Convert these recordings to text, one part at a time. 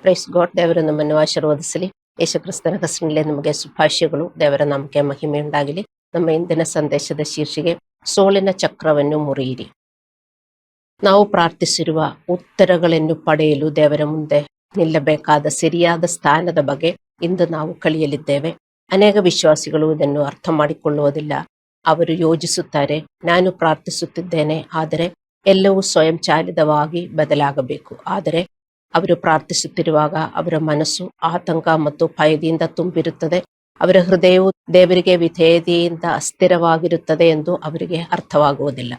Praise God. ದೇವರು ನಮ್ಮನ್ನು ಆಶೀರ್ವದಿಸಲಿ. ಯೇಸುಕ್ರಿಸ್ತನ ಹೆಸರಿನಲ್ಲಿ ನಿಮಗೆ ಶುಭಾಶಯಗಳು. ದೇವರ ನಾಮಕ್ಕೆ ಮಹಿಮೆ ಉಂಟಾಗಲಿ. ನಮ್ಮ ಇಂದಿನ ಸಂದೇಶದ ಶೀರ್ಷಿಕೆ ಸೋಲಿನ ಚಕ್ರವನ್ನು ಮುರಿಯಿರಿ. ನಾವು ಪ್ರಾರ್ಥಿಸಿರುವ ಉತ್ತರಗಳನ್ನು ಪಡೆಯಲು ದೇವರ ಮುಂದೆ ನಿಲ್ಲಬೇಕಾದ ಸರಿಯಾದ ಸ್ಥಾನದ ಬಗ್ಗೆ ಇಂದು ನಾವು ಕಲಿಯಲಿದ್ದೇವೆ. ಅನೇಕ ವಿಶ್ವಾಸಿಗಳು ಇದನ್ನು ಅರ್ಥ ಮಾಡಿಕೊಳ್ಳುವುದಿಲ್ಲ. ಅವರು ಯೋಚಿಸುತ್ತಾರೆ, ನಾನು ಪ್ರಾರ್ಥಿಸುತ್ತಿದ್ದೇನೆ, ಆದರೆ ಎಲ್ಲವೂ ಸ್ವಯಂಚಾಲಿತವಾಗಿ ಬದಲಾಗಬೇಕು. ಆದರೆ ಅವರು ಪ್ರಾರ್ಥಿಸುತ್ತಿರುವಾಗ ಅವರ ಮನಸ್ಸು ಆತಂಕ ಮತ್ತು ಭಯದಿಂದ ತುಂಬಿರುತ್ತದೆ. ಅವರ ಹೃದಯವು ದೇವರಿಗೆ ವಿಧೇಯತೆಯಿಂದ ಅಸ್ಥಿರವಾಗಿರುತ್ತದೆ ಎಂದು ಅವರಿಗೆ ಅರ್ಥವಾಗುವುದಿಲ್ಲ.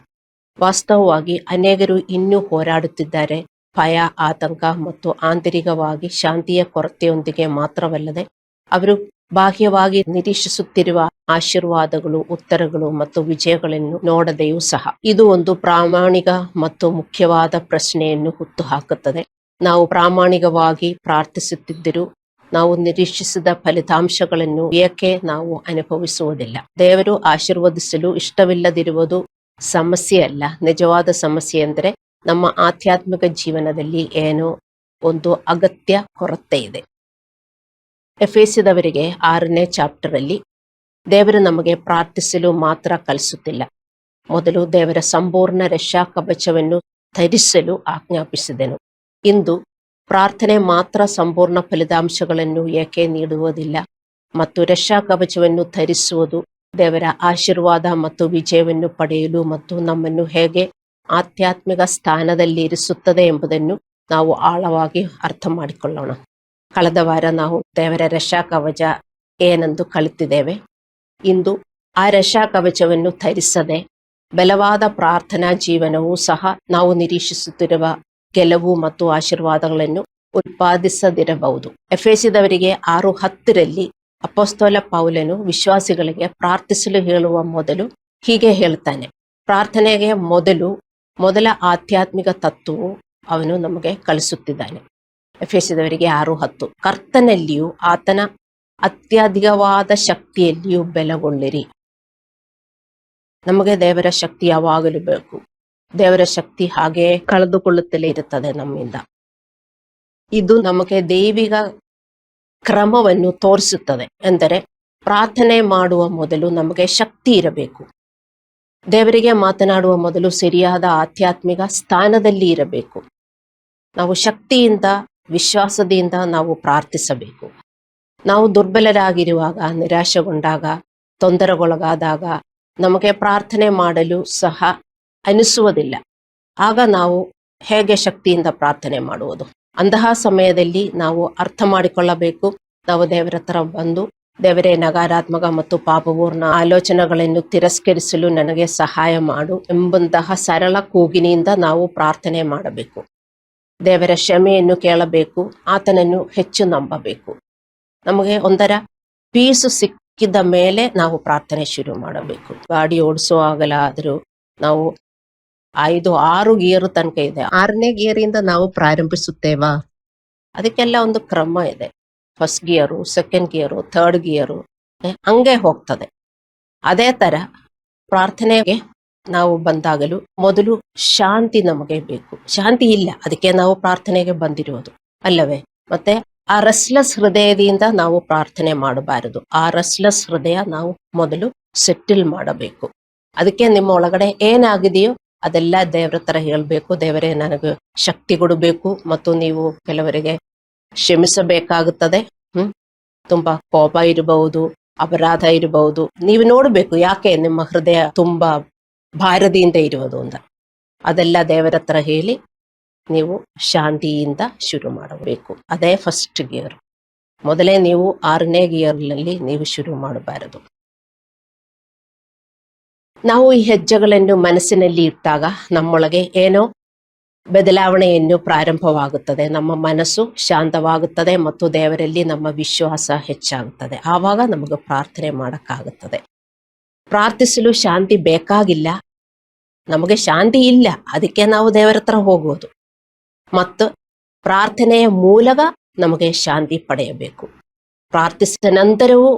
ವಾಸ್ತವವಾಗಿ ಅನೇಕರು ಇನ್ನೂ ಹೋರಾಡುತ್ತಿದ್ದಾರೆ. ಭಯ, ಆತಂಕ ಮತ್ತು ಆಂತರಿಕವಾಗಿ ಶಾಂತಿಯ ಕೊರತೆಯೊಂದಿಗೆ ಮಾತ್ರವಲ್ಲದೆ ಅವರು ಬಾಹ್ಯವಾಗಿ ನಿರೀಕ್ಷಿಸುತ್ತಿರುವ ಆಶೀರ್ವಾದಗಳು, ಉತ್ತರಗಳು ಮತ್ತು ವಿಜಯಗಳನ್ನು ನೋಡದೆಯೂ ಸಹ. ಇದು ಒಂದು ಪ್ರಾಮಾಣಿಕ ಮತ್ತು ಮುಖ್ಯವಾದ ಪ್ರಶ್ನೆಯನ್ನು ಹುಟ್ಟುಹಾಕುತ್ತದೆ. ನಾವು ಪ್ರಾಮಾಣಿಕವಾಗಿ ಪ್ರಾರ್ಥಿಸುತ್ತಿದ್ದರೂ ನಾವು ನಿರೀಕ್ಷಿಸಿದ ಫಲಿತಾಂಶಗಳನ್ನು ಏಕೆ ನಾವು ಅನುಭವಿಸುವುದಿಲ್ಲ? ದೇವರು ಆಶೀರ್ವದಿಸಲು ಇಷ್ಟವಿಲ್ಲದಿರುವುದು ಸಮಸ್ಯೆ ಅಲ್ಲ. ನಿಜವಾದ ಸಮಸ್ಯೆ ಎಂದರೆ ನಮ್ಮ ಆಧ್ಯಾತ್ಮಿಕ ಜೀವನದಲ್ಲಿ ಏನೋ ಒಂದು ಅಗತ್ಯ ಕೊರತೆ ಇದೆ. ಎಫೆಸದವರಿಗೆ 6ನೇ ಚಾಪ್ಟರ್ ಅಲ್ಲಿ ದೇವರು ನಮಗೆ ಪ್ರಾರ್ಥಿಸಲು ಮಾತ್ರ ಕಲಿಸುತ್ತಿಲ್ಲ, ಮೊದಲು ದೇವರ ಸಂಪೂರ್ಣ ರಕ್ಷಾ ಕವಚವನ್ನು ಧರಿಸಲು ಆಜ್ಞಾಪಿಸಿದೆನು. ಇಂದು ಪ್ರಾರ್ಥನೆ ಮಾತ್ರ ಸಂಪೂರ್ಣ ಫಲಿತಾಂಶಗಳನ್ನು ಏಕೆ ನೀಡುವುದಿಲ್ಲ? ಮತ್ತು ರಕ್ಷಾ ಕವಚವನ್ನು ಧರಿಸುವುದು ದೇವರ ಆಶೀರ್ವಾದ ಮತ್ತು ವಿಜಯವನ್ನು ಪಡೆಯಲು ಮತ್ತು ನಮ್ಮನ್ನು ಹೇಗೆ ಆಧ್ಯಾತ್ಮಿಕ ಸ್ಥಾನದಲ್ಲಿ ಇರಿಸುತ್ತದೆ ಎಂಬುದನ್ನು ನಾವು ಆಳವಾಗಿ ಅರ್ಥ ಮಾಡಿಕೊಳ್ಳೋಣ. ಕಳೆದ ವಾರ ನಾವು ದೇವರ ರಕ್ಷಾ ಕವಚ ಏನೆಂದು ಕಲಿತಿದ್ದೇವೆ. ಇಂದು ಆ ರಕ್ಷಾ ಕವಚವನ್ನು ಧರಿಸದೆ ಬಲವಾದ ಪ್ರಾರ್ಥನಾ ಜೀವನವೂ ಸಹ ನಾವು ನಿರೀಕ್ಷಿಸುತ್ತಿರುವ ಗೆಲುವು ಮತ್ತು ಆಶೀರ್ವಾದಗಳನ್ನು ಉತ್ಪಾದಿಸದಿರಬಹುದು. ಎಫೆಸದವರಿಗೆ 6:10 ಅಪೊಸ್ತಲ ಪೌಲನು ವಿಶ್ವಾಸಿಗಳಿಗೆ ಪ್ರಾರ್ಥಿಸಲು ಹೇಳುವ ಮೊದಲು ಹೀಗೆ ಹೇಳ್ತಾನೆ. ಪ್ರಾರ್ಥನೆಗೆ ಮೊದಲ ಆಧ್ಯಾತ್ಮಿಕ ತತ್ವವು ಅವನು ನಮಗೆ ಕಲಿಸುತ್ತಿದ್ದಾನೆ. ಎಫೆಸದವರಿಗೆ 6:10 ಕರ್ತನಲ್ಲಿಯೂ ಆತನ ಅತ್ಯಧಿಕವಾದ ಶಕ್ತಿಯಲ್ಲಿಯೂ ಬಲಗೊಳ್ಳಿರಿ. ನಮಗೆ ದೇವರ ಶಕ್ತಿ ಯಾವಾಗಲೂ ಬೇಕು. ದೇವರ ಶಕ್ತಿ ಹಾಗೆ ಕಳೆದುಕೊಳ್ಳುತ್ತಲೇ ಇರುತ್ತದೆ ನಮ್ಮಿಂದ. ಇದು ನಮಗೆ ದೈವಿಕ ಕ್ರಮವನ್ನು ತೋರಿಸುತ್ತದೆ. ಎಂದರೆ ಪ್ರಾರ್ಥನೆ ಮಾಡುವ ಮೊದಲು ನಮಗೆ ಶಕ್ತಿ ಇರಬೇಕು. ದೇವರಿಗೆ ಮಾತನಾಡುವ ಮೊದಲು ಸರಿಯಾದ ಆಧ್ಯಾತ್ಮಿಕ ಸ್ಥಾನದಲ್ಲಿ ಇರಬೇಕು. ನಾವು ಶಕ್ತಿಯಿಂದ, ವಿಶ್ವಾಸದಿಂದ ನಾವು ಪ್ರಾರ್ಥಿಸಬೇಕು. ನಾವು ದುರ್ಬಲರಾಗಿರುವಾಗ, ನಿರಾಶೆಗೊಂಡಾಗ, ತೊಂದರೆಗೊಳಗಾದಾಗ ನಮಗೆ ಪ್ರಾರ್ಥನೆ ಮಾಡಲು ಸಹ ಅನಿಸುವುದಿಲ್ಲ. ಆಗ ನಾವು ಹೇಗೆ ಶಕ್ತಿಯಿಂದ ಪ್ರಾರ್ಥನೆ ಮಾಡುವುದು? ಅಂತಹ ಸಮಯದಲ್ಲಿ ನಾವು ಅರ್ಥ ಮಾಡಿಕೊಳ್ಳಬೇಕು, ನಾವು ದೇವರ ಹತ್ರ ಬಂದು, ದೇವರೇ, ನಕಾರಾತ್ಮಕ ಮತ್ತು ಪಾಪಪೂರ್ಣ ಆಲೋಚನೆಗಳನ್ನು ತಿರಸ್ಕರಿಸಲು ನನಗೆ ಸಹಾಯ ಮಾಡು ಎಂಬಂತಹ ಸರಳ ಕೂಗಿನಿಂದ ನಾವು ಪ್ರಾರ್ಥನೆ ಮಾಡಬೇಕು. ದೇವರ ಕ್ಷಮೆಯನ್ನು ಕೇಳಬೇಕು, ಆತನನ್ನು ಹೆಚ್ಚು ನಂಬಬೇಕು. ನಮಗೆ ಒಂದರ ಪೀಸು ಸಿಕ್ಕಿದ ಮೇಲೆ ನಾವು ಪ್ರಾರ್ಥನೆ ಶುರು ಮಾಡಬೇಕು. ಗಾಡಿ ಓಡಿಸುವಾಗಲಾದರೂ ನಾವು 5-6 ಗೇರು ತನಕ ಇದೆ. 6ನೇ ಗೇರಿಂದ ನಾವು ಪ್ರಾರಂಭಿಸುತ್ತೇವಾ? ಅದಕ್ಕೆಲ್ಲ ಒಂದು ಕ್ರಮ ಇದೆ. ಫಸ್ಟ್ ಗಿಯರು, ಸೆಕೆಂಡ್ ಗಿಯರು, ಥರ್ಡ್ ಗಿಯರು ಹಂಗೆ ಹೋಗ್ತದೆ. ಅದೇ ತರ ಪ್ರಾರ್ಥನೆಗೆ ನಾವು ಬಂದಾಗಲೂ ಮೊದಲು ಶಾಂತಿ ನಮಗೆ ಬೇಕು. ಶಾಂತಿ ಇಲ್ಲ, ಅದಕ್ಕೆ ನಾವು ಪ್ರಾರ್ಥನೆಗೆ ಬಂದಿರುವುದು ಅಲ್ಲವೇ? ಮತ್ತೆ ಆ ರೆಸ್ಟ್ಲೆಸ್ ಹೃದಯದಿಂದ ನಾವು ಪ್ರಾರ್ಥನೆ ಮಾಡಬಾರದು. ಆ ರೆಸ್ಟ್ಲೆಸ್ ಹೃದಯ ನಾವು ಮೊದಲು ಸೆಟಲ್ ಮಾಡಬೇಕು. ಅದಕ್ಕೆ ನಿಮ್ಮ ಒಳಗಡೆ ಏನಾಗಿದೆಯೋ ಅದೆಲ್ಲ ದೇವರ ಹತ್ರ ಹೇಳ್ಬೇಕು. ದೇವರೇ, ನನಗೆ ಶಕ್ತಿ ಕೊಡಬೇಕು. ಮತ್ತು ನೀವು ಕೆಲವರಿಗೆ ಕ್ಷಮಿಸಬೇಕಾಗುತ್ತದೆ. ತುಂಬಾ ಕೋಪ ಇರಬಹುದು, ಅಪರಾಧ ಇರಬಹುದು. ನೀವು ನೋಡ್ಬೇಕು ಯಾಕೆ ನಿಮ್ಮ ಹೃದಯ ತುಂಬಾ ಭಾರದಿಂದ ಇರುವುದು ಅಂತ. ಅದೆಲ್ಲ ದೇವರ ಹತ್ರ ಹೇಳಿ ನೀವು ಶಾಂತಿಯಿಂದ ಶುರು ಮಾಡಬೇಕು. ಅದೇ ಫಸ್ಟ್ ಗಿಯರ್. ಮೊದಲೇ ನೀವು 6ನೇ ಗಿಯರ್ನಲ್ಲಿ ನೀವು ಶುರು ಮಾಡಬಾರದು. ನಾವು ಈ ಹೆಜ್ಜೆಗಳನ್ನು ಮನಸ್ಸಿನಲ್ಲಿ ಇಟ್ಟಾಗ ನಮ್ಮೊಳಗೆ ಏನೋ ಬದಲಾವಣೆಯನ್ನು ಪ್ರಾರಂಭವಾಗುತ್ತದೆ. ನಮ್ಮ ಮನಸ್ಸು ಶಾಂತವಾಗುತ್ತದೆ ಮತ್ತು ದೇವರಲ್ಲಿ ನಮ್ಮ ವಿಶ್ವಾಸ ಹೆಚ್ಚಾಗುತ್ತದೆ. ಆವಾಗ ನಮಗೆ ಪ್ರಾರ್ಥನೆ ಮಾಡಕ್ಕಾಗುತ್ತದೆ. ಪ್ರಾರ್ಥಿಸಲು ಶಾಂತಿ ಬೇಕಾಗಿಲ್ಲ. ನಮಗೆ ಶಾಂತಿ ಇಲ್ಲ, ಅದಕ್ಕೆ ನಾವು ದೇವರ ಹತ್ರ ಹೋಗುವುದು. ಮತ್ತು ಪ್ರಾರ್ಥನೆಯ ಮೂಲಕ ನಮಗೆ ಶಾಂತಿ ಪಡೆಯಬೇಕು. ಪ್ರಾರ್ಥಿಸಿದ ನಂತರವೂ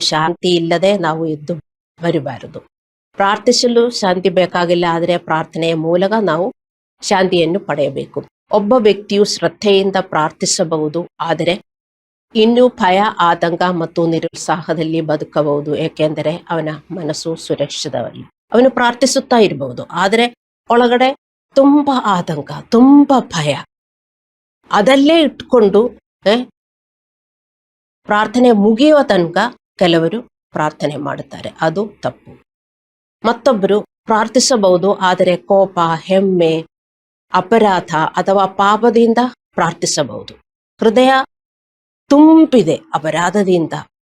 ಶಾಂತಿ ಇಲ್ಲದೆ ನಾವು ಎದ್ದು ಬರಬಾರದು. ಪ್ರಾರ್ಥಿಸಲು ಶಾಂತಿ ಬೇಕಾಗಿಲ್ಲ, ಆದರೆ ಪ್ರಾರ್ಥನೆಯ ಮೂಲಕ ನಾವು ಶಾಂತಿಯನ್ನು ಪಡೆಯಬೇಕು. ಒಬ್ಬ ವ್ಯಕ್ತಿಯು ಶ್ರದ್ಧೆಯಿಂದ ಪ್ರಾರ್ಥಿಸಬಹುದು, ಆದರೆ ಇನ್ನೂ ಭಯ, ಆತಂಕ ಮತ್ತು ನಿರುತ್ಸಾಹದಲ್ಲಿ ಬದುಕಬಹುದು. ಏಕೆಂದರೆ ಅವನ ಮನಸ್ಸು ಸುರಕ್ಷಿತವಲ್ಲ. ಅವನು ಪ್ರಾರ್ಥಿಸುತ್ತಾ ಇರಬಹುದು, ಆದರೆ ಒಳಗಡೆ ತುಂಬಾ ಆತಂಕ, ತುಂಬಾ ಭಯ, ಅದಲ್ಲೇ ಇಟ್ಕೊಂಡು ಪ್ರಾರ್ಥನೆ ಮುಗಿಯುವ ತನಕ ಕೆಲವರು ಪ್ರಾರ್ಥನೆ ಮಾಡುತ್ತಾರೆ. ಅದು ತಪ್ಪು. ಮತ್ತೊಬ್ಬರು ಪ್ರಾರ್ಥಿಸಬಹುದು, ಆದರೆ ಕೋಪ, ಹೆಮ್ಮೆ, ಅಪರಾಧ ಅಥವಾ ಪಾಪದಿಂದ ಪ್ರಾರ್ಥಿಸಬಹುದು. ಹೃದಯ ತುಂಬಿದೆ ಅಪರಾಧದಿಂದ,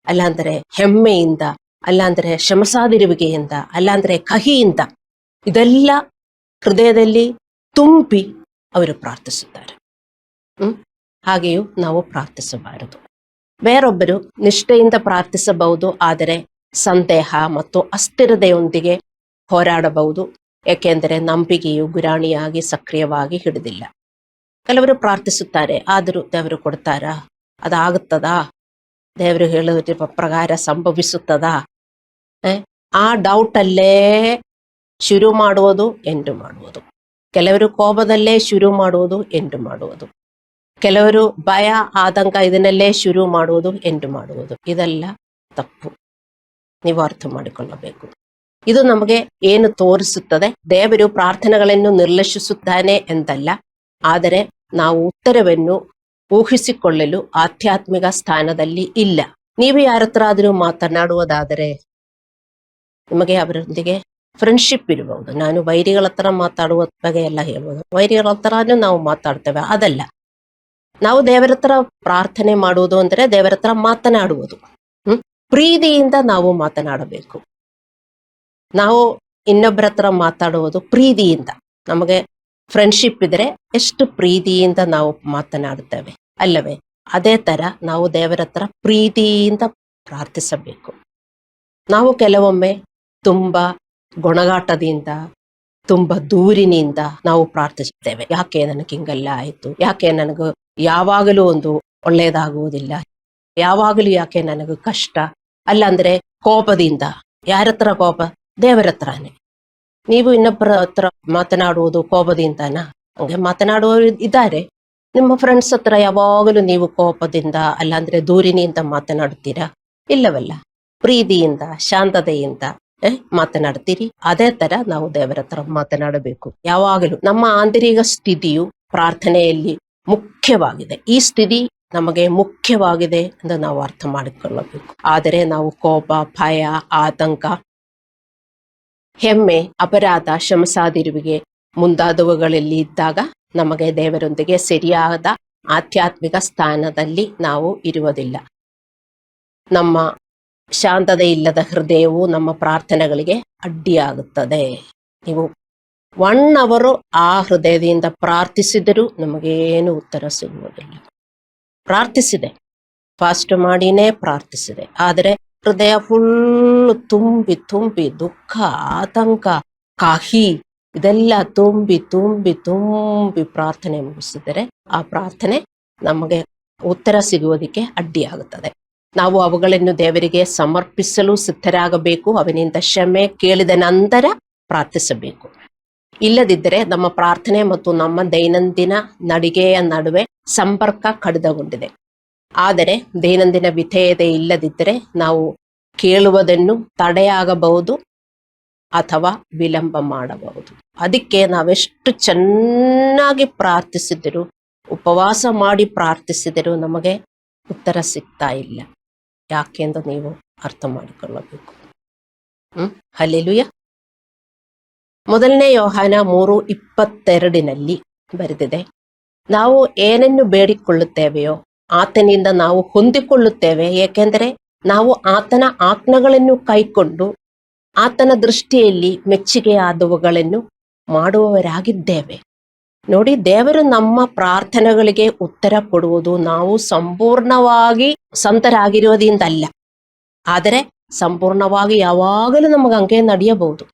ಅಲ್ಲಾಂದ್ರೆ ಹೆಮ್ಮೆಯಿಂದ, ಅಲ್ಲಾಂದ್ರೆ ಶ್ರಮಸಾದಿರುವಿಕೆಯಿಂದ, ಅಲ್ಲಾಂದ್ರೆ ಕಹಿಯಿಂದ, ಇದೆಲ್ಲ ಹೃದಯದಲ್ಲಿ ತುಂಬಿ ಅವರು ಪ್ರಾರ್ಥಿಸುತ್ತಾರೆ. ಹಾಗೆಯೂ ನಾವು ಪ್ರಾರ್ಥಿಸಬಾರದು. ಬೇರೊಬ್ಬರು ನಿಷ್ಠೆಯಿಂದ ಪ್ರಾರ್ಥಿಸಬಹುದು, ಆದರೆ ಸಂದೇಹ ಮತ್ತು ಅಸ್ಥಿರತೆಯೊಂದಿಗೆ ಹೋರಾಡಬಹುದು. ಏಕೆಂದರೆ ನಂಬಿಕೆಯು ಗುರಾಣಿಯಾಗಿ ಸಕ್ರಿಯವಾಗಿ ಹಿಡಿದಿಲ್ಲ. ಕೆಲವರು ಪ್ರಾರ್ಥಿಸುತ್ತಾರೆ, ಆದರೂ ದೇವರು ಕೊಡ್ತಾರಾ? ಅದಾಗುತ್ತದಾ? ದೇವರು ಹೇಳುವ ಪ್ರಕಾರ ಸಂಭವಿಸುತ್ತದಾ? ಆ ಡೌಟಲ್ಲೇ ಶುರು ಮಾಡುವುದು, ಎಂಡು ಮಾಡುವುದು. ಕೆಲವರು ಕೋಪದಲ್ಲೇ ಶುರು ಮಾಡುವುದು, ಎಂಡು ಮಾಡುವುದು. ಕೆಲವರು ಭಯ, ಆತಂಕ ಇದನ್ನಲ್ಲೇ ಶುರು ಮಾಡುವುದು, ಎಂಡು ಮಾಡುವುದು. ಇದೆಲ್ಲ ತಪ್ಪು. ನೀವು ಅರ್ಥ ಮಾಡಿಕೊಳ್ಳಬೇಕು. ಇದು ನಮಗೆ ಏನು ತೋರಿಸುತ್ತದೆ? ದೇವರು ಪ್ರಾರ್ಥನೆಗಳನ್ನು ನಿರ್ಲಕ್ಷಿಸುತ್ತಾನೆ ಎಂದಲ್ಲ, ಆದರೆ ನಾವು ಉತ್ತರವನ್ನು ಊಹಿಸಿಕೊಳ್ಳಲು ಆಧ್ಯಾತ್ಮಿಕ ಸ್ಥಾನದಲ್ಲಿ ಇಲ್ಲ. ನೀವು ಯಾರ ಹತ್ರ ಆದರೂ ಮಾತನಾಡುವುದಾದರೆ ನಿಮಗೆ ಅವರೊಂದಿಗೆ ಫ್ರೆಂಡ್ಶಿಪ್ ಇರಬಹುದು. ನಾನು ವೈರಿಗಳ ಹತ್ರ ಮಾತಾಡುವ ಬಗ್ಗೆ ಎಲ್ಲ ಹೇಳ್ಬೋದು. ವೈರಿಗಳ ಹತ್ರನೂ ನಾವು ಮಾತಾಡ್ತೇವೆ, ಅದಲ್ಲ. ನಾವು ದೇವರ ಹತ್ರ ಪ್ರಾರ್ಥನೆ ಮಾಡುವುದು ಅಂದರೆ ದೇವರ ಹತ್ರ ಮಾತನಾಡುವುದು. ಪ್ರೀತಿಯಿಂದ ನಾವು ಮಾತನಾಡಬೇಕು. ನಾವು ಇನ್ನೊಬ್ಬರ ಹತ್ರ ಮಾತಾಡುವುದು ಪ್ರೀತಿಯಿಂದ. ನಮಗೆ ಫ್ರೆಂಡ್ಶಿಪ್ ಇದ್ರೆ ಎಷ್ಟು ಪ್ರೀತಿಯಿಂದ ನಾವು ಮಾತನಾಡುತ್ತೇವೆ ಅಲ್ಲವೇ? ಅದೇ ತರ ನಾವು ದೇವರ ಹತ್ರ ಪ್ರೀತಿಯಿಂದ ಪ್ರಾರ್ಥಿಸಬೇಕು. ನಾವು ಕೆಲವೊಮ್ಮೆ ತುಂಬಾ ಗೊಣಗಾಟದಿಂದ, ತುಂಬಾ ದೂರಿನಿಂದ ನಾವು ಪ್ರಾರ್ಥಿಸುತ್ತೇವೆ. ಯಾಕೆ ನನಗೆ ಹಿಂಗೆಲ್ಲ ಆಯ್ತು? ಯಾಕೆ ನನಗೂ ಯಾವಾಗಲೂ ಒಂದು ಒಳ್ಳೆಯದಾಗುವುದಿಲ್ಲ? ಯಾವಾಗಲೂ ಯಾಕೆ ನನಗೂ ಕಷ್ಟ? ಅಲ್ಲಾಂದ್ರೆ ಕೋಪದಿಂದ. ಯಾರ ಹತ್ರ ಕೋಪ? ದೇವರ ಹತ್ರನೇ. ನೀವು ಇನ್ನೊಬ್ಬರ ಹತ್ರ ಮಾತನಾಡುವುದು ಕೋಪದಿಂದನಾ? ಹಂಗೆ ಮಾತನಾಡುವವರು ಇದ್ದಾರೆ. ನಿಮ್ಮ ಫ್ರೆಂಡ್ಸ್ ಹತ್ರ ಯಾವಾಗಲೂ ನೀವು ಕೋಪದಿಂದ ಅಲ್ಲಾಂದ್ರೆ ದೂರಿನಿಂದ ಮಾತನಾಡುತ್ತೀರಾ? ಇಲ್ಲವಲ್ಲ. ಪ್ರೀತಿಯಿಂದ, ಶಾಂತತೆಯಿಂದ ಮಾತನಾಡ್ತೀರಿ. ಅದೇ ತರ ನಾವು ದೇವರ ಹತ್ರ ಮಾತನಾಡಬೇಕು. ಯಾವಾಗಲೂ ನಮ್ಮ ಆಂತರಿಕ ಸ್ಥಿತಿಯು ಪ್ರಾರ್ಥನೆಯಲ್ಲಿ ಮುಖ್ಯವಾಗಿದೆ. ಈ ಸ್ಥಿತಿ ನಮಗೆ ಮುಖ್ಯವಾಗಿದೆ ಎಂದು ನಾವು ಅರ್ಥ ಮಾಡಿಕೊಳ್ಳಬೇಕು. ಆದರೆ ನಾವು ಕೋಪ, ಭಯ, ಆತಂಕ, ಹೆಮ್ಮೆ, ಅಪರಾಧ, ಶ್ರಮಸಾದಿರುವಿಕೆ ಮುಂತಾದವುಗಳಲ್ಲಿ ಇದ್ದಾಗ ನಮಗೆ ದೇವರೊಂದಿಗೆ ಸರಿಯಾದ ಆಧ್ಯಾತ್ಮಿಕ ಸ್ಥಾನದಲ್ಲಿ ನಾವು ಇರುವುದಿಲ್ಲ. ನಮ್ಮ ಶಾಂತತೆ ಇಲ್ಲದ ಹೃದಯವು ನಮ್ಮ ಪ್ರಾರ್ಥನೆಗಳಿಗೆ ಅಡ್ಡಿಯಾಗುತ್ತದೆ. ನೀವು 1 hour ಆ ಹೃದಯದಿಂದ ಪ್ರಾರ್ಥಿಸಿದರೂ ನಮಗೇನು ಉತ್ತರ ಸಿಗುವುದಿಲ್ಲ. ಪ್ರಾರ್ಥಿಸಿದೆ, ಫಾಸ್ಟ್ ಮಾಡಿನೇ ಪ್ರಾರ್ಥಿಸಿದೆ, ಆದರೆ ಹೃದಯ ಫುಲ್ ತುಂಬಿ ತುಂಬಿ ದುಃಖ, ಆತಂಕ, ಕಹಿ ಇದೆಲ್ಲ ತುಂಬಿ ತುಂಬಿ ತುಂಬಿ ಪ್ರಾರ್ಥನೆ ಮುಗಿಸಿದರೆ ಆ ಪ್ರಾರ್ಥನೆ ನಮಗೆ ಉತ್ತರ ಸಿಗುವುದಕ್ಕೆ ಅಡ್ಡಿಯಾಗುತ್ತದೆ. ನಾವು ಅವುಗಳನ್ನು ದೇವರಿಗೆ ಸಮರ್ಪಿಸಲು ಸಿದ್ಧರಾಗಬೇಕು. ಅವನಿಂದ ಕ್ಷಮೆ ಕೇಳಿದ ನಂತರ ಪ್ರಾರ್ಥಿಸಬೇಕು. ಇಲ್ಲದಿದ್ದರೆ ನಮ್ಮ ಪ್ರಾರ್ಥನೆ ಮತ್ತು ನಮ್ಮ ದೈನಂದಿನ ನಡಿಗೆಯ ನಡುವೆ ಸಂಪರ್ಕ ಕಡಿತಗೊಂಡಿದೆ. ಆದರೆ ದೈನಂದಿನ ವಿಧೇಯತೆ ಇಲ್ಲದಿದ್ದರೆ ನಾವು ಕೇಳುವುದನ್ನು ತಡೆಯಾಗಬಹುದು ಅಥವಾ ವಿಳಂಬ ಮಾಡಬಹುದು. ಅದಕ್ಕೆ ನಾವೆಷ್ಟು ಚೆನ್ನಾಗಿ ಪ್ರಾರ್ಥಿಸಿದರೂ, ಉಪವಾಸ ಮಾಡಿ ಪ್ರಾರ್ಥಿಸಿದರೂ ನಮಗೆ ಉತ್ತರ ಸಿಗ್ತಾ ಇಲ್ಲ. ಯಾಕೆಂದು ನೀವು ಅರ್ಥ ಮಾಡಿಕೊಳ್ಳಬೇಕು. ಹಲ್ಲೆಲೂಯ. 1 ಯೋಹಾನ 3:22 ಬರೆದಿದೆ, ನಾವು ಏನನ್ನು ಬೇಡಿಕೊಳ್ಳುತ್ತೇವೆಯೋ ಆತನಿಂದ ನಾವು ಹೊಂದಿಕೊಳ್ಳುತ್ತೇವೆ, ಏಕೆಂದರೆ ನಾವು ಆತನ ಆಜ್ಞೆಗಳನ್ನು ಕೈಕೊಂಡು ಆತನ ದೃಷ್ಟಿಯಲ್ಲಿ ಮೆಚ್ಚುಗೆಯಾದವುಗಳನ್ನು ಮಾಡುವವರಾಗಿದ್ದೇವೆ. ನೋಡಿ, ದೇವರು ನಮ್ಮ ಪ್ರಾರ್ಥನೆಗಳಿಗೆ ಉತ್ತರ ಕೊಡುವುದು ನಾವು ಸಂಪೂರ್ಣವಾಗಿ ಸಂತರಾಗಿರುವುದರಿಂದಲ್ಲ, ಆದರೆ ಸಂಪೂರ್ಣವಾಗಿ ಯಾವಾಗಲೂ ನಮಗೆ ಹಂಗೆ ನಡೆಯಬಹುದು.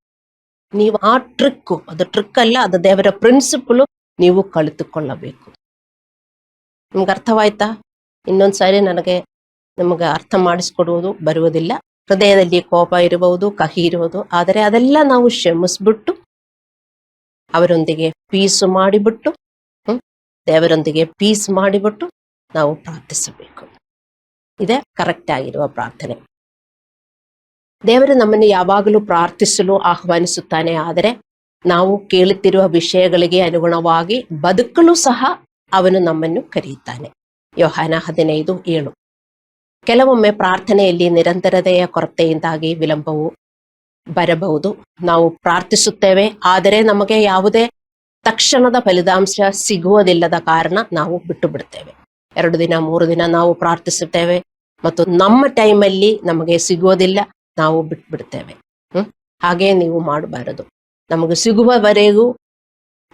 ನೀವು ಆ ಟ್ರಿಕ್, ಅದು ಟ್ರಿಕ್ ಅಲ್ಲ, ಅದು ದೇವರ ಪ್ರಿನ್ಸಿಪಲ್ ನೀವು ಕಲಿತುಕೊಳ್ಳಬೇಕು. ನಿಮ್ಗೆ ಅರ್ಥವಾಯ್ತಾ? ಇನ್ನೊಂದ್ಸಾರಿ ನಿಮಗೆ ಅರ್ಥ ಮಾಡಿಸ್ಕೊಡುವುದು ಬರುವುದಿಲ್ಲ. ಹೃದಯದಲ್ಲಿ ಕೋಪ ಇರಬಹುದು, ಕಹಿ ಇರುವುದು, ಆದರೆ ಅದೆಲ್ಲ ನಾವು ಕ್ಷಮಿಸ್ಬಿಟ್ಟು ಅವರೊಂದಿಗೆ ಪೀಸು ಮಾಡಿಬಿಟ್ಟು ದೇವರೊಂದಿಗೆ ಪೀಸ್ ಮಾಡಿಬಿಟ್ಟು ನಾವು ಪ್ರಾರ್ಥಿಸಬೇಕು. ಇದೇ ಕರೆಕ್ಟ್ ಆಗಿರುವ ಪ್ರಾರ್ಥನೆ. ದೇವರು ನಮ್ಮನ್ನು ಯಾವಾಗಲೂ ಪ್ರಾರ್ಥಿಸಲು ಆಹ್ವಾನಿಸುತ್ತಾನೆ. ಆದರೆ ನಾವು ಕೇಳುತ್ತಿರುವ ವಿಷಯಗಳಿಗೆ ಅನುಗುಣವಾಗಿ ಬದುಕಲು ಸಹ ಅವನು ನಮ್ಮನ್ನು ಕರೆಯುತ್ತಾನೆ. ಯೋಹಾನ 15:7. ಕೆಲವೊಮ್ಮೆ ಪ್ರಾರ್ಥನೆಯಲ್ಲಿ ನಿರಂತರತೆಯ ಕೊರತೆಯಿಂದಾಗಿ ವಿಳಂಬವು ಬರಬಹುದು. ನಾವು ಪ್ರಾರ್ಥಿಸುತ್ತೇವೆ, ಆದರೆ ನಮಗೆ ಯಾವುದೇ ತಕ್ಷಣದ ಫಲಿತಾಂಶ ಸಿಗುವುದಿಲ್ಲದ ಕಾರಣ ನಾವು ಬಿಟ್ಟು ಬಿಡ್ತೇವೆ. 2 ದಿನ 3 ದಿನ ನಾವು ಪ್ರಾರ್ಥಿಸುತ್ತೇವೆ ಮತ್ತು ನಮ್ಮ ಟೈಮಲ್ಲಿ ನಮಗೆ ಸಿಗೋದಿಲ್ಲ, ನಾವು ಬಿಟ್ಬಿಡ್ತೇವೆ. ಹಾಗೆ ನೀವು ಮಾಡಬಾರದು. ನಮಗೆ ಸಿಗುವವರೆಗೂ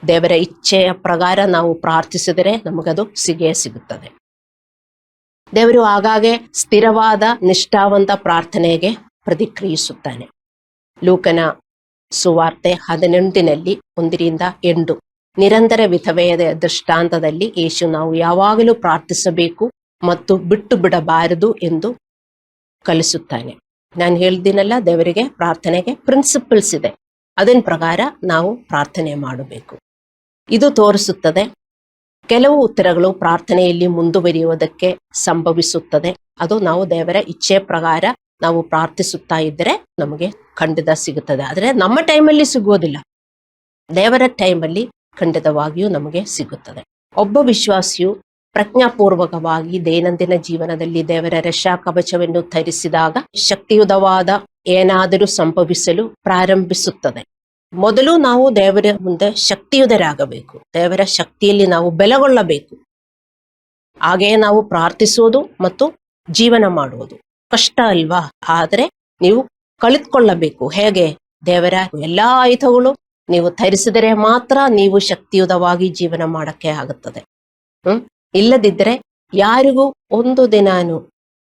ದೇವರ ಇಚ್ಛೆಯ ಪ್ರಕಾರ ನಾವು ಪ್ರಾರ್ಥಿಸಿದರೆ ನಮಗದು ಸಿಗುತ್ತದೆ. ದೇವರು ಆಗಾಗ್ಗೆ ಸ್ಥಿರವಾದ ನಿಷ್ಠಾವಂತ ಪ್ರಾರ್ಥನೆಗೆ ಪ್ರತಿಕ್ರಿಯಿಸುತ್ತಾನೆ. ಲೂಕನ ಸುವಾರ್ತೆ 18:1-8 ನಿರಂತರ ವಿಧವೆಯ ದೃಷ್ಟಾಂತದಲ್ಲಿ ಯೇಸು ನಾವು ಯಾವಾಗಲೂ ಪ್ರಾರ್ಥಿಸಬೇಕು ಮತ್ತು ಬಿಟ್ಟು ಬಿಡಬಾರದು ಎಂದು ಕಲಿಸುತ್ತಾನೆ. ನಾನು ಹೇಳ್ತೀನಲ್ಲ, ದೇವರಿಗೆ ಪ್ರಾರ್ಥನೆಗೆ ಪ್ರಿನ್ಸಿಪಲ್ಸ್ ಇದೆ. ಅದರ ಪ್ರಕಾರ ನಾವು ಪ್ರಾರ್ಥನೆ ಮಾಡಬೇಕು. ಇದು ತೋರಿಸುತ್ತದೆ ಕೆಲವು ಉತ್ತರಗಳು ಪ್ರಾರ್ಥನೆಯಲ್ಲಿ ಮುಂದುವರಿಯುವುದಕ್ಕೆ ಸಂಭವಿಸುತ್ತದೆ. ಅದು ನಾವು ದೇವರ ಇಚ್ಛೆ ಪ್ರಕಾರ ನಾವು ಪ್ರಾರ್ಥಿಸುತ್ತಾ ಇದ್ದರೆ ನಮಗೆ ಖಂಡಿತ ಸಿಗುತ್ತದೆ. ಆದರೆ ನಮ್ಮ ಟೈಮಲ್ಲಿ ಸಿಗುವುದಿಲ್ಲ, ದೇವರ ಟೈಮಲ್ಲಿ ಖಂಡಿತವಾಗಿಯೂ ನಮಗೆ ಸಿಗುತ್ತದೆ. ಒಬ್ಬ ವಿಶ್ವಾಸಿಯು ಪ್ರಜ್ಞಾಪೂರ್ವಕವಾಗಿ ದೈನಂದಿನ ಜೀವನದಲ್ಲಿ ದೇವರ ರಕ್ಷಾ ಕವಚವನ್ನು ಧರಿಸಿದಾಗ ಶಕ್ತಿಯುತವಾದ ಏನಾದರೂ ಸಂಭವಿಸಲು ಪ್ರಾರಂಭಿಸುತ್ತದೆ. ಮೊದಲು ನಾವು ದೇವರ ಮುಂದೆ ಶಕ್ತಿಯುತರಾಗಬೇಕು. ದೇವರ ಶಕ್ತಿಯಲ್ಲಿ ನಾವು ಬಲಗೊಳ್ಳಬೇಕು. ಹಾಗೆಯೇ ನಾವು ಪ್ರಾರ್ಥಿಸುವುದು ಮತ್ತು ಜೀವನ ಮಾಡುವುದು ಕಷ್ಟ ಅಲ್ವಾ? ಆದರೆ ನೀವು ಕಲಿತ್ಕೊಳ್ಳಬೇಕು. ಹೇಗೆ? ದೇವರ ಎಲ್ಲಾ ಆಯುಧಗಳು ನೀವು ಧರಿಸಿದರೆ ಮಾತ್ರ ನೀವು ಶಕ್ತಿಯುತವಾಗಿ ಜೀವನ ಮಾಡಕ್ಕೆ ಆಗುತ್ತದೆ. ಇಲ್ಲದಿದ್ದರೆ ಯಾರಿಗೂ ಒಂದು ದಿನಾನು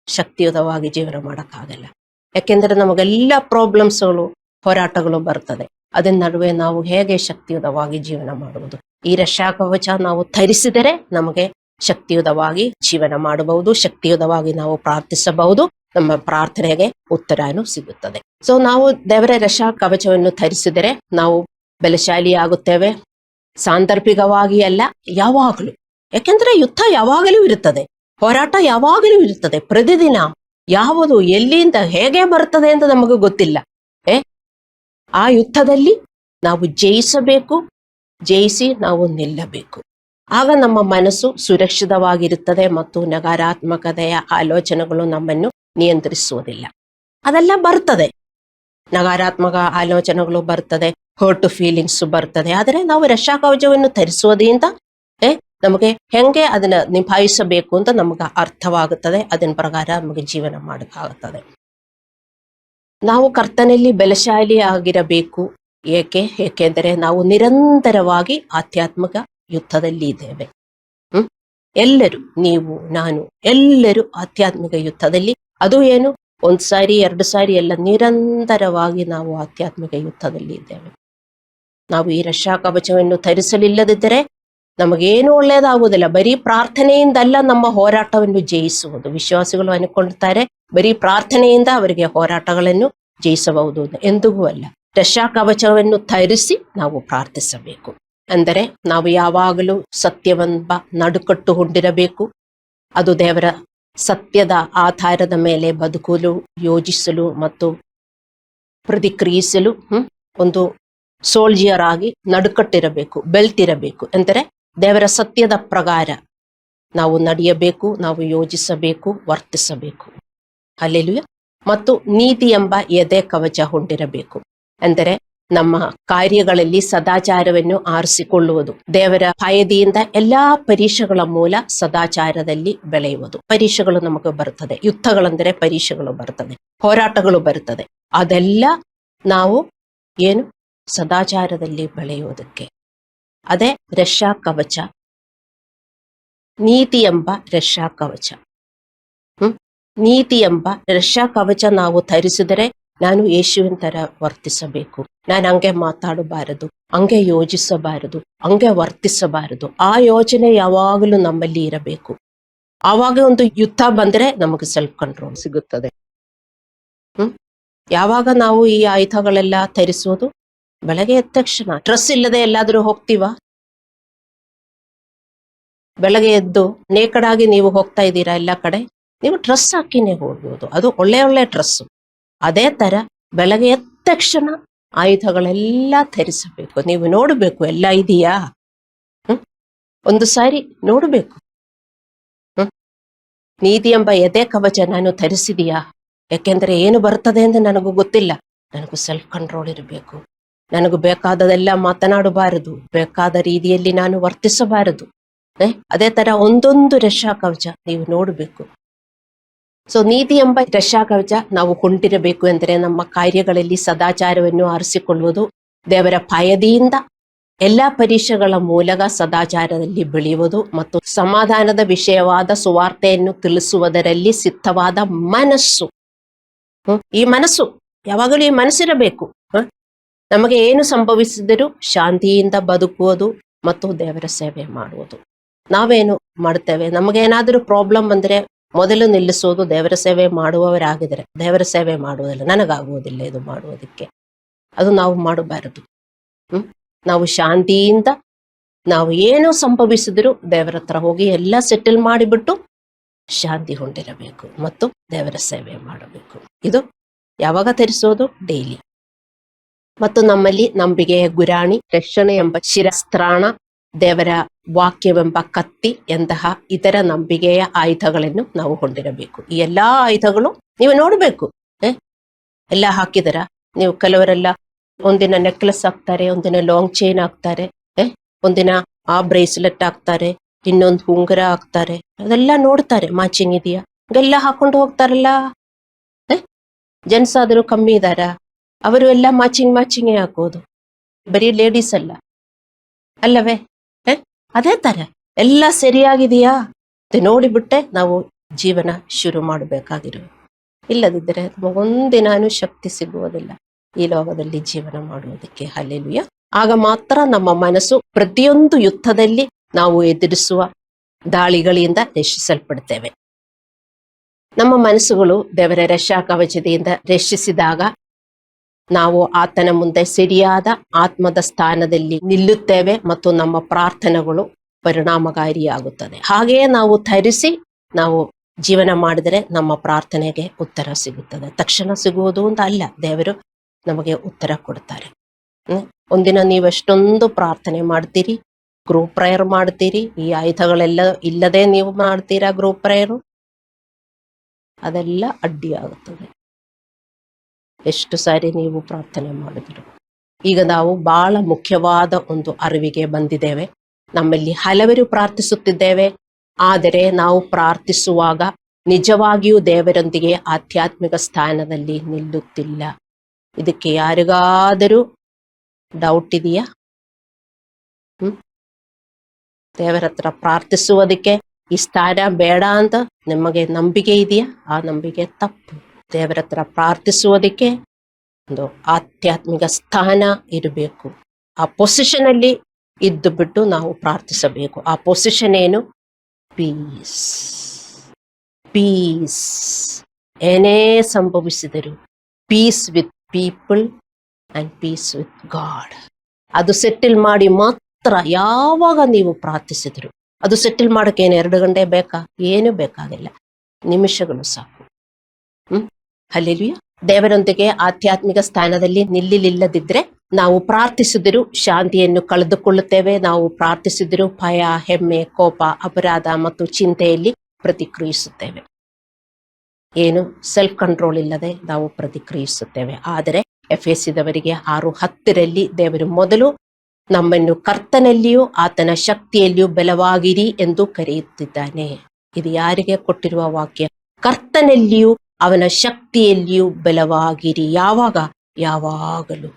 ಶಕ್ತಿಯುತವಾಗಿ ಜೀವನ ಮಾಡಕ್ಕಾಗಲ್ಲ. ಯಾಕೆಂದ್ರೆ ನಮಗೆಲ್ಲ ಪ್ರಾಬ್ಲಮ್ಸ್ಗಳು, ಹೋರಾಟಗಳು ಬರ್ತದೆ. ಅದರ ನಡುವೆ ನಾವು ಹೇಗೆ ಶಕ್ತಿಯುತವಾಗಿ ಜೀವನ ಮಾಡುವುದು? ಈ ರಕ್ಷಾ ಕವಚ ನಾವು ಧರಿಸಿದರೆ ನಮಗೆ ಶಕ್ತಿಯುತವಾಗಿ ಜೀವನ ಮಾಡಬಹುದು, ಶಕ್ತಿಯುತವಾಗಿ ನಾವು ಪ್ರಾರ್ಥಿಸಬಹುದು, ನಮ್ಮ ಪ್ರಾರ್ಥನೆಗೆ ಉತ್ತರನೂ ಸಿಗುತ್ತದೆ. ಸೊ ನಾವು ದೇವರ ರಕ್ಷಾ ಕವಚವನ್ನು ಧರಿಸಿದರೆ ನಾವು ಬಲಶಾಲಿ ಆಗುತ್ತೇವೆ. ಸಾಂದರ್ಭಿಕವಾಗಿ ಅಲ್ಲ, ಯಾವಾಗಲೂ. ಯಾಕೆಂದ್ರೆ ಯುದ್ಧ ಯಾವಾಗಲೂ ಇರುತ್ತದೆ, ಹೋರಾಟ ಯಾವಾಗಲೂ ಇರುತ್ತದೆ. ಪ್ರತಿದಿನ ಯಾವುದು ಎಲ್ಲಿಂದ ಹೇಗೆ ಬರ್ತದೆ ಅಂತ ನಮಗೆ ಗೊತ್ತಿಲ್ಲ. ಆ ಯುದ್ಧದಲ್ಲಿ ನಾವು ಜಯಿಸಬೇಕು, ಜಯಿಸಿ ನಾವು ನಿಲ್ಲಬೇಕು. ಆಗ ನಮ್ಮ ಮನಸ್ಸು ಸುರಕ್ಷಿತವಾಗಿರುತ್ತದೆ ಮತ್ತು ನಕಾರಾತ್ಮಕತೆಯ ಆಲೋಚನೆಗಳು ನಮ್ಮನ್ನು ನಿಯಂತ್ರಿಸುವುದಿಲ್ಲ. ಅದೆಲ್ಲ ಬರ್ತದೆ, ನಕಾರಾತ್ಮಕ ಆಲೋಚನೆಗಳು ಬರ್ತದೆ, ಹರ್ಟ್ ಫೀಲಿಂಗ್ಸ್ ಬರ್ತದೆ. ಆದರೆ ನಾವು ರಕ್ಷಾ ಕವಚವನ್ನು ಧರಿಸುವುದರಿಂದ ನಮಗೆ ಹೆಂಗೆ ಅದನ್ನ ನಿಭಾಯಿಸಬೇಕು ಅಂತ ನಮಗೆ ಅರ್ಥವಾಗುತ್ತದೆ. ಅದರ ಪ್ರಕಾರ ನಮಗೆ ಜೀವನ ಮಾಡಕ್ಕಾಗುತ್ತದೆ. ನಾವು ಕರ್ತನಲ್ಲಿ ಬಲಶಾಲಿ ಆಗಿರಬೇಕು. ಏಕೆಂದರೆ ನಾವು ನಿರಂತರವಾಗಿ ಆಧ್ಯಾತ್ಮಿಕ ಯುದ್ಧದಲ್ಲಿ ಇದ್ದೇವೆ. ಎಲ್ಲರೂ, ನೀವು, ನಾನು, ಎಲ್ಲರೂ ಆಧ್ಯಾತ್ಮಿಕ ಯುದ್ಧದಲ್ಲಿ. ಅದು ಏನು 1 ಸಾರಿ 2 ಸಾರಿ ಎಲ್ಲ, ನಿರಂತರವಾಗಿ ನಾವು ಆಧ್ಯಾತ್ಮಿಕ ಯುದ್ಧದಲ್ಲಿ ಇದ್ದೇವೆ. ನಾವು ಈ ರಕ್ಷಾ ಕವಚವನ್ನು ಧರಿಸಲಿಲ್ಲದಿದ್ದರೆ ನಮಗೇನು ಒಳ್ಳೆಯದಾಗುವುದಿಲ್ಲ. ಬರೀ ಪ್ರಾರ್ಥನೆಯಿಂದಲ್ಲ ನಮ್ಮ ಹೋರಾಟವನ್ನು ಜಯಿಸುವುದು. ವಿಶ್ವಾಸಿಗಳು ಅನ್ಕೊಳ್ತಾರೆ ಬರೀ ಪ್ರಾರ್ಥನೆಯಿಂದ ಅವರಿಗೆ ಹೋರಾಟಗಳನ್ನು ಜಯಿಸಬಹುದು. ಎಂದಿಗೂ ಅಲ್ಲ. ರಕ್ಷಾ ಕವಚವನ್ನು ಧರಿಸಿ ನಾವು ಪ್ರಾರ್ಥಿಸಬೇಕು. ಅಂದರೆ ನಾವು ಯಾವಾಗಲೂ ಸತ್ಯವೆಂಬ ನಡುಕಟ್ಟು ಹೊಂದಿರಬೇಕು. ಅದು ದೇವರ ಸತ್ಯದ ಆಧಾರದ ಮೇಲೆ ಬದುಕಲು, ಯೋಜಿಸಲು ಮತ್ತು ಪ್ರತಿಕ್ರಿಯಿಸಲು ಒಂದು ಸೋಲ್ಜಿಯರ್ ಆಗಿ ನಡುಕಟ್ಟಿರಬೇಕು, ಬೆಲ್ಟ್ ಇರಬೇಕು. ಅಂದರೆ ದೇವರ ಸತ್ಯದ ಪ್ರಕಾರ ನಾವು ನಡೆಯಬೇಕು, ನಾವು ಯೋಜಿಸಬೇಕು, ವರ್ತಿಸಬೇಕು. ಹಲ್ಲೆಲೂಯಾ. ಮತ್ತು ನೀತಿ ಎಂಬ ಎದೆ ಕವಚ ಹೊಂದಿರಬೇಕು. ಅಂದರೆ ನಮ್ಮ ಕಾರ್ಯಗಳಲ್ಲಿ ಸದಾಚಾರವನ್ನು ಆರಿಸಿಕೊಳ್ಳುವುದು. ದೇವರ ಭಯದಿಂದ ಎಲ್ಲಾ ಪರೀಕ್ಷೆಗಳ ಮೂಲ ಸದಾಚಾರದಲ್ಲಿ ಬೆಳೆಯುವುದು. ಪರೀಕ್ಷೆಗಳು ನಮಗೆ ಬರ್ತದೆ, ಯುದ್ಧಗಳೆಂದರೆ ಪರೀಕ್ಷೆಗಳು ಬರ್ತದೆ, ಹೋರಾಟಗಳು ಬರ್ತದೆ. ಅದೆಲ್ಲ ನಾವು ಏನು ಸದಾಚಾರದಲ್ಲಿ ಬೆಳೆಯುವುದಕ್ಕೆ. ಅದೇ ರಕ್ಷಾ ಕವಚ, ನೀತಿ ಎಂಬ ರಕ್ಷಾ ಕವಚ. ನೀತಿ ಎಂಬ ರಕ್ಷಾ ಕವಚ ನಾವು ಧರಿಸಿದರೆ ನಾನು ಯೇಸುವಿನ ತರ ವರ್ತಿಸಬೇಕು. ನಾನು ಹಂಗೆ ಮಾತಾಡಬಾರದು, ಹಂಗೆ ಯೋಚಿಸಬಾರದು, ಹಂಗೆ ವರ್ತಿಸಬಾರದು. ಆ ಯೋಚನೆ ಯಾವಾಗಲೂ ನಮ್ಮಲ್ಲಿ ಇರಬೇಕು. ಆವಾಗ ಒಂದು ಯುದ್ಧ ಬಂದ್ರೆ ನಮಗೆ ಸೆಲ್ಫ್ ಕಂಟ್ರೋಲ್ ಸಿಗುತ್ತದೆ. ಯಾವಾಗ ನಾವು ಈ ಆಯುಧಗಳೆಲ್ಲ ಧರಿಸುವುದು? ಬೆಳಗ್ಗೆ ಎದ್ದ ತಕ್ಷಣ ಡ್ರೆಸ್ ಇಲ್ಲದೆ ಎಲ್ಲಾದ್ರೂ ಹೋಗ್ತೀವಾ? ಬೆಳಗ್ಗೆ ಎದ್ದು ನೇಕಡಾಗಿ ನೀವು ಹೋಗ್ತಾ ಇದ್ದೀರಾ ಎಲ್ಲ ಕಡೆ, ನೀವು ಡ್ರೆಸ್ ಹಾಕಿನೇ ಹೋಗ್ಬೋದು, ಅದು ಒಳ್ಳೆ ಒಳ್ಳೆ ಡ್ರೆಸ್ಸು. ಅದೇ ತರ ಬೆಳಗ್ಗೆ ಎದ್ದ ತಕ್ಷಣ ಆಯುಧಗಳೆಲ್ಲ ಧರಿಸಬೇಕು. ನೀವು ನೋಡಬೇಕು ಎಲ್ಲ ಇದೆಯಾ, ಒಂದು ಸಾರಿ ನೋಡಬೇಕು. ನೀತಿ ಎಂಬ ಎದೆ ಕವಚ ನಾನು ಧರಿಸಿದೀಯಾ? ಯಾಕೆಂದ್ರೆ ಏನು ಬರ್ತದೆ ಎಂದು ನನಗೂ ಗೊತ್ತಿಲ್ಲ. ನನಗೂ ಸೆಲ್ಫ್ ಕಂಟ್ರೋಲ್ ಇರಬೇಕು. ನನಗೂ ಬೇಕಾದದೆಲ್ಲ ಮಾತನಾಡಬಾರದು, ಬೇಕಾದ ರೀತಿಯಲ್ಲಿ ನಾನು ವರ್ತಿಸಬಾರದು. ಅದೇ ತರ ಒಂದೊಂದು ರಕ್ಷಾ ಕವಚ ನೀವು ನೋಡಬೇಕು. ಸೊ ನೀತಿ ಎಂಬ ರಕ್ಷಾ ಕವಚ ನಾವು ಹೊಂದಿರಬೇಕು ಎಂದರೆ ನಮ್ಮ ಕಾರ್ಯಗಳಲ್ಲಿ ಸದಾಚಾರವನ್ನು ಆರಿಸಿಕೊಳ್ಳುವುದು, ದೇವರ ಭಯದಿಂದ ಎಲ್ಲ ಪರೀಕ್ಷೆಗಳ ಮೂಲಕ ಸದಾಚಾರದಲ್ಲಿ ಬೆಳೆಯುವುದು ಮತ್ತು ಸಮಾಧಾನದ ವಿಷಯವಾದ ಸುವಾರ್ತೆಯನ್ನು ತಿಳಿಸುವುದರಲ್ಲಿ ಸಿದ್ಧವಾದ ಮನಸ್ಸು. ಈ ಮನಸ್ಸು ಯಾವಾಗಲೂ ಈ ಮನಸ್ಸಿರಬೇಕು. ನಮಗೆ ಏನು ಸಂಭವಿಸಿದರೂ ಶಾಂತಿಯಿಂದ ಬದುಕುವುದು ಮತ್ತು ದೇವರ ಸೇವೆ ಮಾಡುವುದು. ನಾವೇನು ಮಾಡ್ತೇವೆ, ನಮಗೇನಾದರೂ ಪ್ರಾಬ್ಲಮ್ ಬಂದರೆ ಮೊದಲು ನಿಲ್ಲಿಸುವುದು ದೇವರ ಸೇವೆ ಮಾಡುವವರಾಗಿದ್ದಾರೆ. ದೇವರ ಸೇವೆ ಮಾಡುವುದಿಲ್ಲ, ನನಗಾಗುವುದಿಲ್ಲ ಇದು ಮಾಡುವುದಕ್ಕೆ, ಅದು ನಾವು ಮಾಡಬಾರದು. ನಾವು ಶಾಂತಿಯಿಂದ ನಾವು ಏನು ಸಂಭವಿಸಿದರೂ ದೇವರ ಹತ್ರ ಹೋಗಿ ಎಲ್ಲ ಸೆಟಲ್ ಮಾಡಿಬಿಟ್ಟು ಶಾಂತಿ ಹೊಂದಿರಬೇಕು ಮತ್ತು ದೇವರ ಸೇವೆ ಮಾಡಬೇಕು. ಇದು ಯಾವಾಗ ಧರಿಸೋದು? ಡೈಲಿ. ಮತ್ತು ನಮ್ಮಲ್ಲಿ ನಂಬಿಕೆಯ ಗುರಾಣಿ, ರಕ್ಷಣೆ ಎಂಬ ಶಿರಸ್ತ್ರಾಣ, ದೇವರ ವಾಕ್ಯವೆಂಬ ಕತ್ತಿ ಎಂತಹ ಇತರ ನಂಬಿಕೆಯ ಆಯುಧಗಳನ್ನು ನಾವು ಹೊಂದಿರಬೇಕು. ಈ ಎಲ್ಲಾ ಆಯುಧಗಳು ನೀವು ನೋಡಬೇಕು. ಎಲ್ಲ ಹಾಕಿದರ ನೀವು? ಕೆಲವರೆಲ್ಲ ಒಂದಿನ ನೆಕ್ಲೆಸ್ ಹಾಕ್ತಾರೆ, ಒಂದಿನ ಲಾಂಗ್ ಚೈನ್ ಹಾಕ್ತಾರೆ, ಒಂದಿನ ಆ ಬ್ರೇಸ್ಲೆಟ್ ಹಾಕ್ತಾರೆ, ಇನ್ನೊಂದು ಉಂಗುರ ಹಾಕ್ತಾರೆ. ಅದೆಲ್ಲ ನೋಡ್ತಾರೆ ಮ್ಯಾಚಿಂಗ್ ಇದೆಯಾ, ಇದೆಲ್ಲ ಹಾಕೊಂಡು ಹೋಗ್ತಾರಲ್ಲ. ಜೆಂಟ್ಸ್ ಆದರೂ ಕಮ್ಮಿ ಇದಾರ, ಅವರು ಎಲ್ಲ ಮ್ಯಾಚಿಂಗ್ ಹಾಕೋದು, ಬರೀ ಲೇಡೀಸ್ ಅಲ್ಲವೇ? ಅದೇ ತರ ಎಲ್ಲ ಸರಿಯಾಗಿದೆಯಾ ಅಂತ ನೋಡಿಬಿಟ್ಟೆ ನಾವು ಜೀವನ ಶುರು ಮಾಡಬೇಕಾಗಿರು. ಇಲ್ಲದಿದ್ದರೆ ಒಂದಿನಾನು ಶಕ್ತಿ ಸಿಗುವುದಿಲ್ಲ ಈ ಲೋಕದಲ್ಲಿ ಜೀವನ ಮಾಡುವುದಕ್ಕೆ. ಹಲ್ಲೆಲೂಯಾ. ಆಗ ಮಾತ್ರ ನಮ್ಮ ಮನಸ್ಸು ಪ್ರತಿಯೊಂದು ಯುದ್ಧದಲ್ಲಿ ನಾವು ಎದುರಿಸುವ ದಾಳಿಗಳಿಂದ ರಕ್ಷಿಸಲ್ಪಡ್ತೇವೆ. ನಮ್ಮ ಮನಸ್ಸುಗಳು ದೇವರ ರಕ್ಷಾ ಕವಚದಿಂದ ರಕ್ಷಿಸಿದಾಗ ನಾವು ಆತನ ಮುಂದೆ ಸರಿಯಾದ ಆತ್ಮದ ಸ್ಥಾನದಲ್ಲಿ ನಿಲ್ಲುತ್ತೇವೆ ಮತ್ತು ನಮ್ಮ ಪ್ರಾರ್ಥನೆಗಳು ಪರಿಣಾಮಕಾರಿಯಾಗುತ್ತದೆ. ಹಾಗೆಯೇ ನಾವು ಧರಿಸಿ ನಾವು ಜೀವನ ಮಾಡಿದರೆ ನಮ್ಮ ಪ್ರಾರ್ಥನೆಗೆ ಉತ್ತರ ಸಿಗುತ್ತದೆ. ತಕ್ಷಣ ಸಿಗುವುದು ಅಂತ ಅಲ್ಲ, ದೇವರು ನಮಗೆ ಉತ್ತರ ಕೊಡ್ತಾರೆ. ಒಂದಿನ ನೀವೆಷ್ಟೊಂದು ಪ್ರಾರ್ಥನೆ ಮಾಡ್ತೀರಿ, ಗ್ರೂಪ್ ಪ್ರೇಯರ್ ಮಾಡ್ತೀರಿ, ಈ ಆಯುಧಗಳೆಲ್ಲ ಇಲ್ಲದೆ ನೀವು ಮಾಡ್ತೀರಾ ಗ್ರೂಪ್ ಪ್ರೇಯರು, ಅದೆಲ್ಲ ಅಡ್ಡಿಯಾಗುತ್ತದೆ. ಎಷ್ಟು ಸಾರಿ ನೀವು ಪ್ರಾರ್ಥನೆ ಮಾಡಿದ್ರು. ಈಗ ನಾವು ಬಹಳ ಮುಖ್ಯವಾದ ಒಂದು ಅರಿವಿಗೆ ಬಂದಿದ್ದೇವೆ. ನಮ್ಮಲ್ಲಿ ಹಲವರು ಪ್ರಾರ್ಥಿಸುತ್ತಿದ್ದೇವೆ, ಆದರೆ ನಾವು ಪ್ರಾರ್ಥಿಸುವಾಗ ನಿಜವಾಗಿಯೂ ದೇವರೊಂದಿಗೆ ಆಧ್ಯಾತ್ಮಿಕ ಸ್ಥಾನದಲ್ಲಿ ನಿಲ್ಲುತ್ತಿಲ್ಲ. ಇದಕ್ಕೆ ಯಾರಿಗಾದರೂ ಡೌಟ್ ಇದೆಯಾ? ದೇವರ ಹತ್ರ ಪ್ರಾರ್ಥಿಸುವುದಕ್ಕೆ ಈ ಸ್ಥಾನ ಬೇಡ ಅಂತ ನಿಮಗೆ ನಂಬಿಕೆ ಇದೆಯಾ? ಆ ನಂಬಿಕೆ ತಪ್ಪು. ದೇವರ ಹತ್ರ ಪ್ರಾರ್ಥಿಸುವುದಕ್ಕೆ ಒಂದು ಆಧ್ಯಾತ್ಮಿಕ ಸ್ಥಾನ ಇರಬೇಕು. ಆ ಪೊಸಿಷನ್ ಅಲ್ಲಿ ಇದ್ದು ಬಿಟ್ಟು ನಾವು ಪ್ರಾರ್ಥಿಸಬೇಕು. ಆ ಪೊಸಿಷನ್ ಏನು? ಪೀಸ್. ಪೀಸ್. ಏನೇ ಸಂಭವಿಸಿದರು peace with people and peace with God. ಅದು ಸೆಟಲ್ ಮಾಡಿ ಮಾತ್ರ ಯಾವಾಗ ನೀವು ಪ್ರಾರ್ಥಿಸಿದ್ರು. ಅದು ಸೆಟಲ್ ಮಾಡಕ್ಕೆ ಏನು 2 ಗಂಟೆ ಬೇಕಾ? ಏನು ಬೇಕಾಗಿಲ್ಲ, ನಿಮಿಷಗಳು ಸಾಕು. ಹಲ್ಲೆಲೂಯಾ. ದೇವರೊಂದಿಗೆ ಆಧ್ಯಾತ್ಮಿಕ ಸ್ಥಾನದಲ್ಲಿ ನಿಲ್ಲದಿದ್ರೆ ನಾವು ಪ್ರಾರ್ಥಿಸಿದರೂ ಶಾಂತಿಯನ್ನು ಕಳೆದುಕೊಳ್ಳುತ್ತೇವೆ. ನಾವು ಪ್ರಾರ್ಥಿಸಿದರೂ ಭಯ, ಹೆಮ್ಮೆ, ಕೋಪ, ಅಪರಾಧ ಮತ್ತು ಚಿಂತೆಯಲ್ಲಿ ಪ್ರತಿಕ್ರಿಯಿಸುತ್ತೇವೆ. ಏನು? ಸೆಲ್ಫ್ ಕಂಟ್ರೋಲ್ ಇಲ್ಲದೆ ನಾವು ಪ್ರತಿಕ್ರಿಯಿಸುತ್ತೇವೆ. ಆದರೆ ಎಫೆಸದವರಿಗೆ 6:10 ದೇವರು ಮೊದಲು ನಮ್ಮನ್ನು ಕರ್ತನಲ್ಲಿಯೂ ಆತನ ಶಕ್ತಿಯಲ್ಲಿಯೂ ಬಲವಾಗಿರಿ ಎಂದು ಕರೆಯುತ್ತಿದ್ದಾನೆ. ಇದು ಯಾರಿಗೆ ಕೊಟ್ಟಿರುವ ವಾಕ್ಯ? ಕರ್ತನಲ್ಲಿಯೂ ಅವನ ಶಕ್ತಿಯಲ್ಲಿಯೂ ಬಲವಾಗಿರಿ. ಯಾವಾಗ? ಯಾವಾಗಲೂ.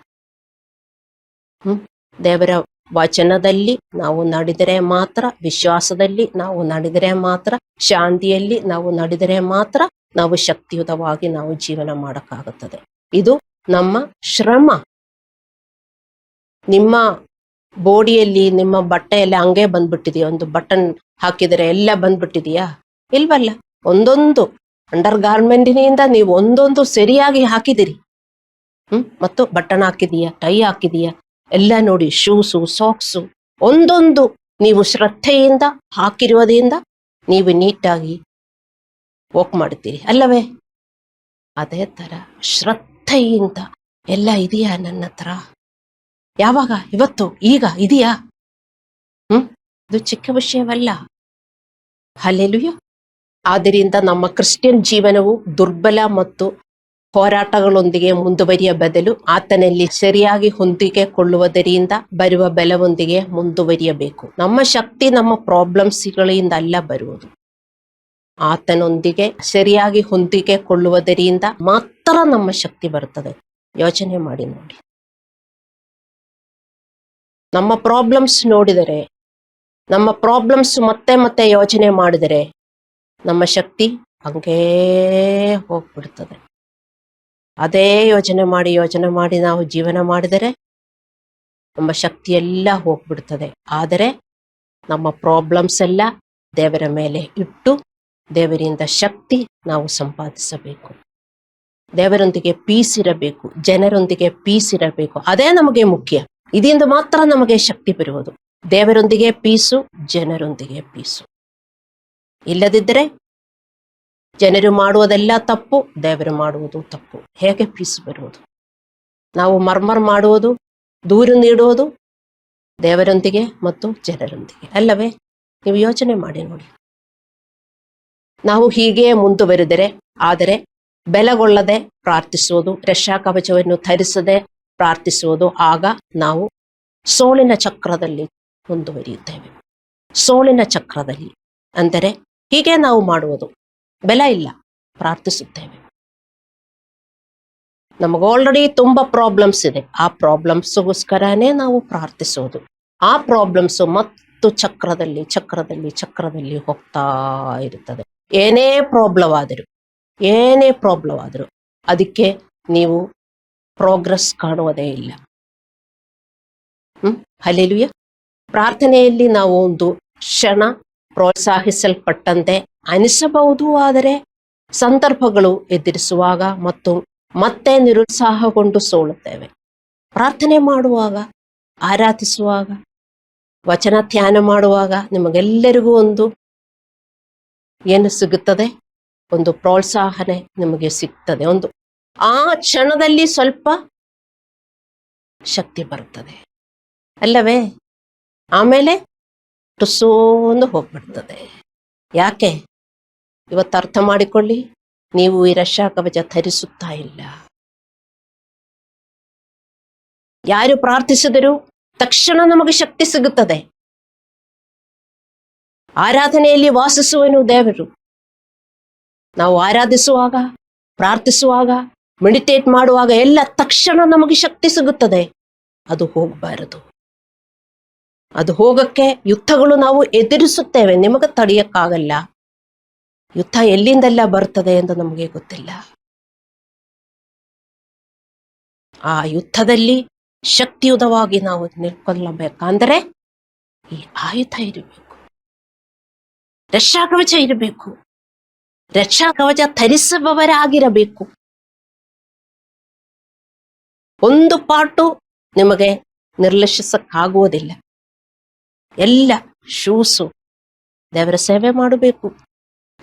ದೇವರ ವಚನದಲ್ಲಿ ನಾವು ನಡೆದರೆ ಮಾತ್ರ, ವಿಶ್ವಾಸದಲ್ಲಿ ನಾವು ನಡೆದರೆ ಮಾತ್ರ, ಶಾಂತಿಯಲ್ಲಿ ನಾವು ನಡೆದರೆ ಮಾತ್ರ ನಾವು ಶಕ್ತಿಯುತವಾಗಿ ನಾವು ಜೀವನ ಮಾಡಕ್ಕಾಗುತ್ತದೆ. ಇದು ನಮ್ಮ ಶ್ರಮ. ನಿಮ್ಮ ಬಾಡಿಯಲ್ಲಿ ನಿಮ್ಮ ಬಟ್ಟೆಯಲ್ಲಿ ಹಂಗೆ ಬಂದ್ಬಿಟ್ಟಿದೆಯಾ? ಒಂದು ಬಟನ್ ಹಾಕಿದರೆ ಎಲ್ಲ ಬಂದ್ಬಿಟ್ಟಿದೆಯಾ? ಇಲ್ವಲ್ಲ. ಒಂದೊಂದು ಅಂಡರ್ ಗಾರ್ಮೆಂಟಿನಿಂದ ನೀವು ಒಂದೊಂದು ಸರಿಯಾಗಿ ಹಾಕಿದಿರಿ. ಮತ್ತು ಬಟನ್ ಹಾಕಿದೀಯಾ, ಟೈ ಹಾಕಿದೀಯಾ, ಎಲ್ಲ ನೋಡಿ, ಶೂಸು, ಸಾಕ್ಸು, ಒಂದೊಂದು ನೀವು ಶ್ರದ್ಧೆಯಿಂದ ಹಾಕಿರುವುದರಿಂದ ನೀವು ನೀಟಾಗಿ ವಾಕ್ ಮಾಡುತ್ತೀರಿ ಅಲ್ಲವೇ? ಅದೇ ತರ ಶ್ರದ್ಧೆಯಿಂದ ಎಲ್ಲ ಇದೆಯಾ ನನ್ನ ಹತ್ರ? ಯಾವಾಗ? ಇವತ್ತು, ಈಗ ಇದೆಯಾ? ಇದು ಚಿಕ್ಕ ವಿಷಯವಲ್ಲ. ಹಲ್ಲೆಲೂಯಾ. ಆದ್ದರಿಂದ ನಮ್ಮ ಕ್ರಿಶ್ಚಿಯನ್ ಜೀವನವು ದುರ್ಬಲ ಮತ್ತು ಹೋರಾಟಗಳೊಂದಿಗೆ ಮುಂದುವರಿಯ ಬದಲು ಆತನಲ್ಲಿ ಸರಿಯಾಗಿ ಹೊಂದಿಕೊಳ್ಳುವುದರಿಂದ ಬರುವ ಬಲವೊಂದಿಗೆ ಮುಂದುವರಿಯಬೇಕು. ನಮ್ಮ ಶಕ್ತಿ ನಮ್ಮ ಪ್ರಾಬ್ಲಮ್ಸ್ಗಳಿಂದ ಅಲ್ಲ ಬರುವುದು, ಆತನೊಂದಿಗೆ ಸರಿಯಾಗಿ ಹೊಂದಿಕೊಳ್ಳುವುದರಿಂದ ಮಾತ್ರ ನಮ್ಮ ಶಕ್ತಿ ಬರುತ್ತದೆ. ಯೋಚನೆ ಮಾಡಿ ನೋಡಿ, ನಮ್ಮ ಪ್ರಾಬ್ಲಮ್ಸ್ ನೋಡಿದರೆ, ನಮ್ಮ ಪ್ರಾಬ್ಲಮ್ಸ್ ಮತ್ತೆ ಮತ್ತೆ ಯೋಚನೆ ಮಾಡಿದರೆ ನಮ್ಮ ಶಕ್ತಿ ಹಂಗೇ ಹೋಗ್ಬಿಡ್ತದೆ. ಅದೇ ಯೋಚನೆ ಮಾಡಿ ನಾವು ಜೀವನ ಮಾಡಿದರೆ ನಮ್ಮ ಶಕ್ತಿ ಎಲ್ಲ ಹೋಗ್ಬಿಡ್ತದೆ. ಆದರೆ ನಮ್ಮ ಪ್ರಾಬ್ಲಮ್ಸ್ ಎಲ್ಲ ದೇವರ ಮೇಲೆ ಇಟ್ಟು ದೇವರಿಂದ ಶಕ್ತಿ ನಾವು ಸಂಪಾದಿಸಬೇಕು. ದೇವರೊಂದಿಗೆ ಪೀಸ್ ಇರಬೇಕು, ಜನರೊಂದಿಗೆ ಪೀಸ್ ಇರಬೇಕು. ಅದೇ ನಮಗೆ ಮುಖ್ಯ. ಇದರಿಂದ ಮಾತ್ರ ನಮಗೆ ಶಕ್ತಿ ಬರುವುದು. ದೇವರೊಂದಿಗೆ ಪೀಸು, ಜನರೊಂದಿಗೆ ಪೀಸು. ಇಲ್ಲದಿದ್ದರೆ ಜನರು ಮಾಡುವುದೆಲ್ಲ ತಪ್ಪು, ದೇವರು ಮಾಡುವುದು ತಪ್ಪು. ಹೇಗೆ ಪೀಸ್ ಬರುವುದು? ನಾವು ಮರ್ಮರ್ ಮಾಡುವುದು, ದೂರು ನೀಡುವುದು ದೇವರೊಂದಿಗೆ ಮತ್ತು ಜನರೊಂದಿಗೆ ಅಲ್ಲವೇ? ನೀವು ಯೋಚನೆ ಮಾಡಿ ನೋಡಿ. ನಾವು ಹೀಗೆ ಮುಂದುವರೆದರೆ, ಆದರೆ ಬೆಲೆಗೊಳ್ಳದೆ ಪ್ರಾರ್ಥಿಸುವುದು, ರಕ್ಷಾ ಕವಚವನ್ನು ಧರಿಸದೆ ಪ್ರಾರ್ಥಿಸುವುದು, ಆಗ ನಾವು ಸೋಲಿನ ಚಕ್ರದಲ್ಲಿ ಮುಂದುವರಿಯುತ್ತೇವೆ. ಸೋಲಿನ ಚಕ್ರದಲ್ಲಿ ಅಂದರೆ ಹೀಗೆ ನಾವು ಮಾಡುವುದು, ಬೆಲೆ ಇಲ್ಲ, ಪ್ರಾರ್ಥಿಸುತ್ತೇವೆ. ನಮಗೆ ಆಲ್ರೆಡಿ ತುಂಬಾ ಪ್ರಾಬ್ಲಮ್ಸ್ ಇದೆ, ಆ ಪ್ರಾಬ್ಲಮ್ಸ್ಗೋಸ್ಕರನೇ ನಾವು ಪ್ರಾರ್ಥಿಸೋದು. ಆ ಪ್ರಾಬ್ಲಮ್ಸ್ ಮತ್ತು ಚಕ್ರದಲ್ಲಿ ಹೋಗ್ತಾ ಇರುತ್ತದೆ. ಏನೇ ಪ್ರಾಬ್ಲಮ್ ಆದರೂ ಅದಕ್ಕೆ ನೀವು ಪ್ರೋಗ್ರೆಸ್ ಕಾಣುವುದೇ ಇಲ್ಲ. ಹಲ್ಲೆಲೂಯಾ. ಪ್ರಾರ್ಥನೆಯಲ್ಲಿ ನಾವು ಒಂದು ಕ್ಷಣ ಪ್ರೋತ್ಸಾಹಿಸಲ್ಪಟ್ಟಂತೆ ಅನಿಸಬಹುದು, ಆದರೆ ಸಂದರ್ಭಗಳು ಎದುರಿಸುವಾಗ ಮತ್ತು ಮತ್ತೆ ನಿರುತ್ಸಾಹಗೊಂಡು ಸೋಲುತ್ತೇವೆ. ಪ್ರಾರ್ಥನೆ ಮಾಡುವಾಗ, ಆರಾಧಿಸುವಾಗ, ವಚನ ಧ್ಯಾನ ಮಾಡುವಾಗ ನಿಮಗೆಲ್ಲರಿಗೂ ಒಂದು ಏನು ಸಿಗುತ್ತದೆ? ಒಂದು ಪ್ರೋತ್ಸಾಹನೆ ನಿಮಗೆ ಸಿಗ್ತದೆ. ಆ ಕ್ಷಣದಲ್ಲಿ ಸ್ವಲ್ಪ ಶಕ್ತಿ ಬರುತ್ತದೆ ಅಲ್ಲವೇ? ಆಮೇಲೆ ಟುಸೋಂದು ಹೋಗ್ಬಿಡ್ತದೆ. ಯಾಕೆ? ಇವತ್ತು ಅರ್ಥ ಮಾಡಿಕೊಳ್ಳಿ, ನೀವು ಈ ರಕ್ಷಾ ಕವಚ ಧರಿಸುತ್ತಾ ಇಲ್ಲ. ಯಾರು ಪ್ರಾರ್ಥಿಸಿದರೂ ತಕ್ಷಣ ನಮಗೆ ಶಕ್ತಿ ಸಿಗುತ್ತದೆ. ಆರಾಧನೆಯಲ್ಲಿ ವಾಸಿಸುವನು ದೇವರು. ನಾವು ಆರಾಧಿಸುವಾಗ, ಪ್ರಾರ್ಥಿಸುವಾಗ, ಮೆಡಿಟೇಟ್ ಮಾಡುವಾಗ ಎಲ್ಲ ತಕ್ಷಣ ನಮಗೆ ಶಕ್ತಿ ಸಿಗುತ್ತದೆ. ಅದು ಹೋಗಬಾರದು. ಅದು ಹೋಗಕ್ಕೆ ಯುದ್ಧಗಳು ನಾವು ಎದುರಿಸುತ್ತೇವೆ. ನಿಮಗೆ ತಡೆಯಕ್ಕಾಗಲ್ಲ. ಯುದ್ಧ ಎಲ್ಲಿಂದೆಲ್ಲ ಬರ್ತದೆ ಎಂದು ನಮಗೆ ಗೊತ್ತಿಲ್ಲ. ಆ ಯುದ್ಧದಲ್ಲಿ ಶಕ್ತಿಯುತವಾಗಿ ನಾವು ನಿಲ್ಕೊಳ್ಳಬೇಕಂದ್ರೆ ಈ ಆಯುಧ ಇರಬೇಕು, ರಕ್ಷಾ ಕವಚ ಇರಬೇಕು, ರಕ್ಷಾ ಕವಚ ಧರಿಸುವವರಾಗಿರಬೇಕು. ಒಂದು ಪಾಟು ನಿಮಗೆ ನಿರ್ಲಕ್ಷಿಸಕ್ಕಾಗುವುದಿಲ್ಲ. ಎಲ್ಲ ಶೂಸು, ದೇವರ ಸೇವೆ ಮಾಡಬೇಕು,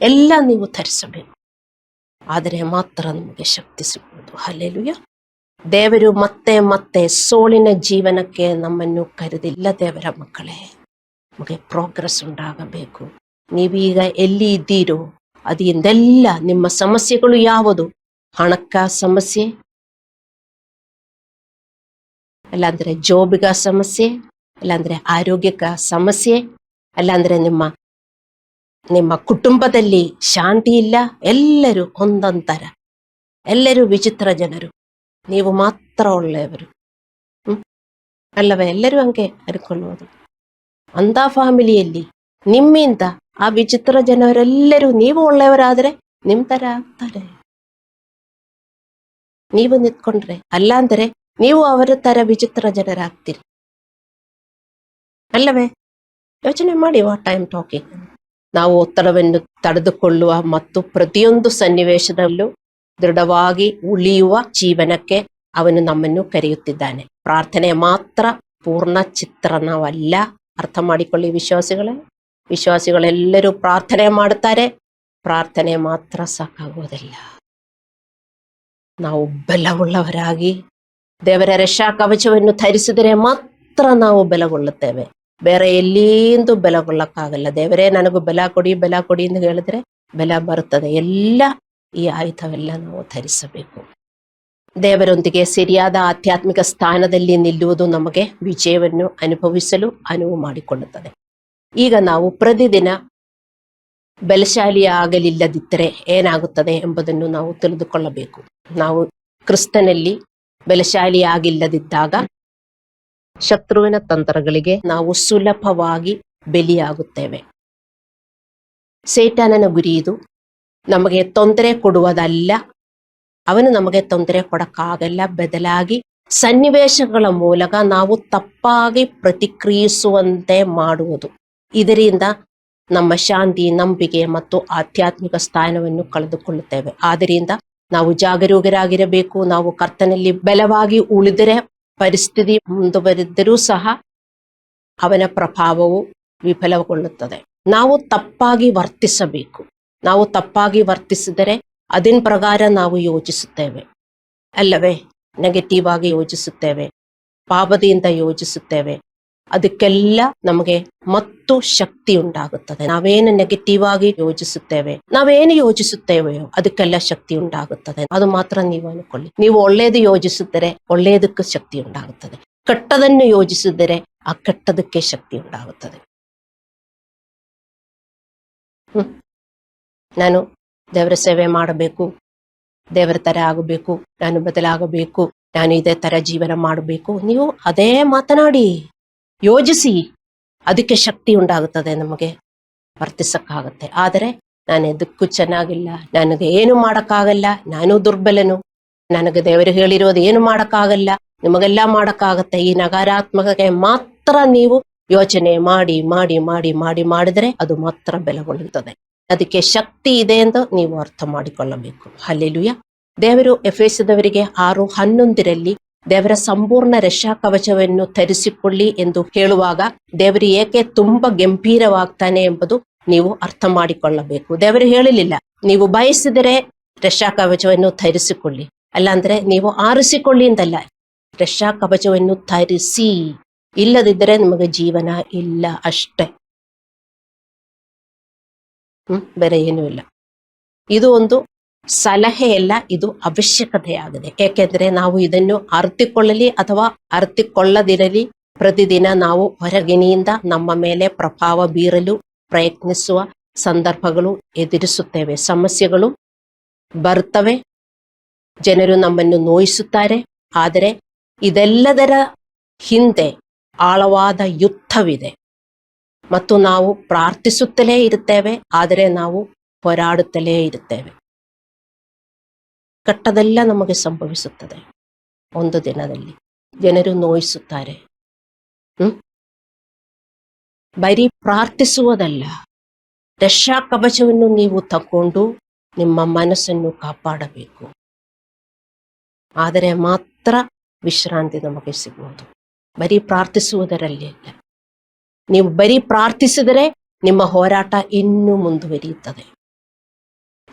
ಎಲ್ಲ ನೀವು ಧರಿಸಬೇಕು. ಆದರೆ ಮಾತ್ರ ನಮಗೆ ಶಕ್ತಿ ಸಿಗುವುದು. ಹಲ್ಲೆಲೂಯಾ. ದೇವರು ಮತ್ತೆ ಮತ್ತೆ ಸೋಲಿನ ಜೀವನಕ್ಕೆ ನಮ್ಮನ್ನು ಕರೆದಿಲ್ಲ. ದೇವರ ಮಕ್ಕಳೇ, ನಮಗೆ ಪ್ರೋಗ್ರೆಸ್ ಉಂಟಾಗಬೇಕು. ನೀವೀಗ ಎಲ್ಲಿ ಇದ್ದೀರೋ ಅದರಿಂದೆಲ್ಲ ನಿಮ್ಮ ಸಮಸ್ಯೆಗಳು ಯಾವುದು? ಹಣಕ್ಕಾಸು ಸಮಸ್ಯೆ, ಅಲ್ಲಾಂದ್ರೆ ಜೋಬಿಗ ಸಮಸ್ಯೆ, ಅಲ್ಲಾಂದ್ರೆ ಆರೋಗ್ಯಕ ಸಮಸ್ಯೆ, ಅಲ್ಲಾಂದ್ರೆ ನಿಮ್ಮ ಕುಟುಂಬದಲ್ಲಿ ಶಾಂತಿ ಇಲ್ಲ. ಎಲ್ಲರೂ ಒಂದೊಂಥರ, ಎಲ್ಲರೂ ವಿಚಿತ್ರ ಜನರು, ನೀವು ಮಾತ್ರ ಒಳ್ಳೆಯವರು. ಅಲ್ಲವೇ? ಎಲ್ಲರೂ ಹಂಗೆ ಅನ್ಕೊಳ್ಳುವುದು. ಅಂಥ ಫ್ಯಾಮಿಲಿಯಲ್ಲಿ ನಿಮ್ಮಿಂದ ಆ ವಿಚಿತ್ರ ಜನರೆಲ್ಲರೂ ನೀವು ಒಳ್ಳೆಯವರಾದ್ರೆ ನಿಮ್ ತರ ಆಗ್ತಾರೆ. ನೀವು ನಿಂತ್ಕೊಂಡ್ರೆ, ಅಲ್ಲಾಂದ್ರೆ ನೀವು ಅವರ ತರ ವಿಚಿತ್ರ ಜನರಾಗ್ತೀರಿ ಅಲ್ಲವೇ? ಯೋಚನೆ ಮಾಡಿ. What I am talking. ನಾವು ಒತ್ತಡವನ್ನು ತಡೆದುಕೊಳ್ಳುವ ಮತ್ತು ಪ್ರತಿಯೊಂದು ಸನ್ನಿವೇಶದಲ್ಲೂ ದೃಢವಾಗಿ ಉಳಿಯುವ ಜೀವನಕ್ಕೆ ಅವನು ನಮ್ಮನ್ನು ಕರೆಯುತ್ತಿದ್ದಾನೆ. ಪ್ರಾರ್ಥನೆ ಮಾತ್ರ ಪೂರ್ಣ ಚಿತ್ರಣವಲ್ಲ, ಅರ್ಥ ಮಾಡಿಕೊಳ್ಳಿ ವಿಶ್ವಾಸಿಗಳೇ, ವಿಶ್ವಾಸಿಗಳೆಲ್ಲರೂ ಪ್ರಾರ್ಥನೆ ಮಾಡುತ್ತಾರೆ. ಪ್ರಾರ್ಥನೆ ಮಾತ್ರ ಸಾಕಾಗುವುದಿಲ್ಲ. ನಾವು ಬಲವುಳ್ಳವರಾಗಿ ದೇವರ ರಕ್ಷಾ ಕವಚವನ್ನು ಧರಿಸಿದರೆ ಮಾತ್ರ ನಾವು ಬಲಗೊಳ್ಳುತ್ತೇವೆ. ಬೇರೆ ಎಲ್ಲಿಂದು ಬಲಗೊಳ್ಳಕ್ಕಾಗಲ್ಲ. ದೇವರೇ ನನಗೂ ಬಲ ಕೊಡಿ ಬಲ ಕೊಡಿ ಎಂದು ಹೇಳಿದ್ರೆ ಬಲ ಬರುತ್ತದೆ. ಎಲ್ಲ ಈ ಆಯುಧವೆಲ್ಲ ನಾವು ಧರಿಸಬೇಕು. ದೇವರೊಂದಿಗೆ ಸರಿಯಾದ ಆಧ್ಯಾತ್ಮಿಕ ಸ್ಥಾನದಲ್ಲಿ ನಿಲ್ಲುವುದು ನಮಗೆ ವಿಜಯವನ್ನು ಅನುಭವಿಸಲು ಅನುವು ಮಾಡಿಕೊಳ್ಳುತ್ತದೆ. ಈಗ ನಾವು ಪ್ರತಿದಿನ ಬಲಶಾಲಿ ಆಗಲಿಲ್ಲದಿದ್ದರೆ ಏನಾಗುತ್ತದೆ ಎಂಬುದನ್ನು ನಾವು ತಿಳಿದುಕೊಳ್ಳಬೇಕು. ನಾವು ಕ್ರಿಸ್ತನಲ್ಲಿ ಬಲಶಾಲಿ ಆಗಿಲ್ಲದಿದ್ದಾಗ ಶತ್ರುವಿನ ತಂತ್ರಗಳಿಗೆ ನಾವು ಸುಲಭವಾಗಿ ಬಲಿಯಾಗುತ್ತೇವೆ. ಸೈತಾನನ ಗುರಿಯಿದು ನಮಗೆ ತೊಂದರೆ ಕೊಡುವುದಲ್ಲ. ಅವನು ನಮಗೆ ತೊಂದರೆ ಕೊಡಕ್ಕಾಗಲ್ಲ. ಬದಲಾಗಿ ಸನ್ನಿವೇಶಗಳ ಮೂಲಕ ನಾವು ತಪ್ಪಾಗಿ ಪ್ರತಿಕ್ರಿಯಿಸುವಂತೆ ಮಾಡುವುದು. ಇದರಿಂದ ನಮ್ಮ ಶಾಂತಿ, ನಂಬಿಕೆ ಮತ್ತು ಆಧ್ಯಾತ್ಮಿಕ ಸ್ಥಾನವನ್ನು ಕಳೆದುಕೊಳ್ಳುತ್ತೇವೆ. ಆದ್ದರಿಂದ ನಾವು ಜಾಗರೂಕರಾಗಿರಬೇಕು. ನಾವು ಕರ್ತನಲ್ಲಿ ಬಲವಾಗಿ ಉಳಿದರೆ ಪರಿಸ್ಥಿತಿ ಮುಂದುವರಿದರೂ ಸಹ ಅವನ ಪ್ರಭಾವವು ವಿಫಲಗೊಳ್ಳುತ್ತದೆ. ನಾವು ತಪ್ಪಾಗಿ ವರ್ತಿಸಬೇಕು. ನಾವು ತಪ್ಪಾಗಿ ವರ್ತಿಸಿದರೆ ಅದರ ಪ್ರಕಾರ ನಾವು ಯೋಚಿಸುತ್ತೇವೆ ಅಲ್ಲವೇ? ನೆಗೆಟಿವ್ ಆಗಿ ಯೋಚಿಸುತ್ತೇವೆ, ಪಾಪದಿಂದ ಯೋಚಿಸುತ್ತೇವೆ. ಅದಕ್ಕೆಲ್ಲ ನಮಗೆ ಮತ್ತು ಶಕ್ತಿ ಉಂಟಾಗುತ್ತದೆ. ನಾವೇನು ನೆಗೆಟಿವ್ ಆಗಿ ಯೋಚಿಸುತ್ತೇವೆ, ನಾವೇನು ಯೋಚಿಸುತ್ತೇವೆಯೋ ಅದಕ್ಕೆಲ್ಲ ಶಕ್ತಿ ಉಂಟಾಗುತ್ತದೆ. ಅದು ಮಾತ್ರ ನೀವು ಅನ್ಕೊಳ್ಳಿ. ನೀವು ಒಳ್ಳೆಯದು ಯೋಚಿಸಿದರೆ ಒಳ್ಳೆಯದಕ್ಕೆ ಶಕ್ತಿ ಉಂಟಾಗುತ್ತದೆ. ಕೆಟ್ಟದನ್ನು ಯೋಚಿಸಿದರೆ ಆ ಕೆಟ್ಟದಕ್ಕೆ ಶಕ್ತಿ ಉಂಟಾಗುತ್ತದೆ. ನಾನು ದೇವರ ಸೇವೆ ಮಾಡಬೇಕು, ದೇವರ ತರ ಆಗಬೇಕು, ನಾನು ಬದಲಾಗಬೇಕು, ನಾನು ಇದೇ ತರ ಜೀವನ ಮಾಡಬೇಕು. ನೀವು ಅದೇ ಮಾತನಾಡಿ, ಯೋಜಿಸಿ, ಅದಕ್ಕೆ ಶಕ್ತಿ ಉಂಟಾಗುತ್ತದೆ. ನಮಗೆ ವರ್ತಿಸಕ್ಕಾಗತ್ತೆ. ಆದರೆ ನಾನು ಎದಕ್ಕೂ ಚೆನ್ನಾಗಿಲ್ಲ, ನನಗೆ ಏನು ಮಾಡಕ್ಕಾಗಲ್ಲ, ನಾನು ದುರ್ಬಲನು, ನನಗೆ ದೇವರು ಹೇಳಿರೋದು ಏನು ಮಾಡಕ್ಕಾಗಲ್ಲ, ನಿಮಗೆಲ್ಲ ಮಾಡಕ್ಕಾಗತ್ತೆ, ಈ ನಕಾರಾತ್ಮಕಕ್ಕೆ ಮಾತ್ರ ನೀವು ಯೋಚನೆ ಮಾಡಿ ಮಾಡಿ ಮಾಡಿ ಮಾಡಿ ಮಾಡಿದರೆ ಅದು ಮಾತ್ರ ಬಲಗೊಳ್ಳುತ್ತದೆ. ಅದಕ್ಕೆ ಶಕ್ತಿ ಇದೆ ಎಂದು ನೀವು ಅರ್ಥ ಮಾಡಿಕೊಳ್ಳಬೇಕು. ಹಲ್ಲೆಲೂಯಾ. ದೇವರು ಎಫೆಸದವರಿಗೆ 6:11 ದೇವರ ಸಂಪೂರ್ಣ ರಕ್ಷಾ ಕವಚವನ್ನು ಧರಿಸಿಕೊಳ್ಳಿ ಎಂದು ಹೇಳುವಾಗ ದೇವರು ಏಕೆ ತುಂಬಾ ಗಂಭೀರವಾಗ್ತಾನೆ ಎಂಬುದು ನೀವು ಅರ್ಥ ಮಾಡಿಕೊಳ್ಳಬೇಕು. ದೇವರು ಹೇಳಲಿಲ್ಲ ನೀವು ಬಯಸಿದರೆ ರಕ್ಷಾ ಕವಚವನ್ನು ಧರಿಸಿಕೊಳ್ಳಿ, ಅಲ್ಲಾಂದ್ರೆ ನೀವು ಆರಿಸಿಕೊಳ್ಳಿ ಎಂದಲ್ಲ. ರಕ್ಷಾ ಕವಚವನ್ನು ಧರಿಸಿ, ಇಲ್ಲದಿದ್ದರೆ ನಿಮಗೆ ಜೀವನ ಇಲ್ಲ ಅಷ್ಟೇ. ಬೇರೆ ಏನೂ ಇಲ್ಲ. ಇದು ಒಂದು ಸಲಹೆಯಲ್ಲ, ಇದು ಅವಶ್ಯಕತೆಯಾಗಿದೆ. ಏಕೆಂದ್ರೆ ನಾವು ಇದನ್ನು ಅರ್ಥಿಕೊಳ್ಳಲಿ ಅಥವಾ ಅರ್ಥಿಕೊಳ್ಳದಿರಲಿ, ಪ್ರತಿದಿನ ನಾವು ಹೊರಗಿನಿಂದ ನಮ್ಮ ಮೇಲೆ ಪ್ರಭಾವ ಬೀರಲು ಪ್ರಯತ್ನಿಸುವ ಸಂದರ್ಭಗಳು ಎದುರಿಸುತ್ತೇವೆ. ಸಮಸ್ಯೆಗಳು ಬರ್ತವೆ, ಜನರು ನಮ್ಮನ್ನು ನೋಯಿಸುತ್ತಾರೆ. ಆದರೆ ಇದೆಲ್ಲದರ ಹಿಂದೆ ಆಳವಾದ ಯುದ್ಧವಿದೆ ಮತ್ತು ನಾವು ಪ್ರಾರ್ಥಿಸುತ್ತಲೇ ಇರುತ್ತೇವೆ, ಆದರೆ ನಾವು ಹೋರಾಡುತ್ತಲೇ ಇರುತ್ತೇವೆ. ಕೆಟ್ಟದೆಲ್ಲ ನಮಗೆ ಸಂಭವಿಸುತ್ತದೆ. ಒಂದು ದಿನದಲ್ಲಿ ಜನರು ನೋಯಿಸುತ್ತಾರೆ. ಬರೀ ಪ್ರಾರ್ಥಿಸುವುದಲ್ಲ, ರಕ್ಷಾ ಕವಚವನ್ನು ನೀವು ತಗೊಂಡು ನಿಮ್ಮ ಮನಸ್ಸನ್ನು ಕಾಪಾಡಬೇಕು. ಆದರೆ ಮಾತ್ರ ವಿಶ್ರಾಂತಿ ನಮಗೆ ಸಿಗುವುದು. ಬರೀ ಪ್ರಾರ್ಥಿಸುವುದರಲ್ಲಿ ಅಲ್ಲ. ನೀವು ಬರೀ ಪ್ರಾರ್ಥಿಸಿದರೆ ನಿಮ್ಮ ಹೋರಾಟ ಇನ್ನೂ ಮುಂದುವರಿಯುತ್ತದೆ.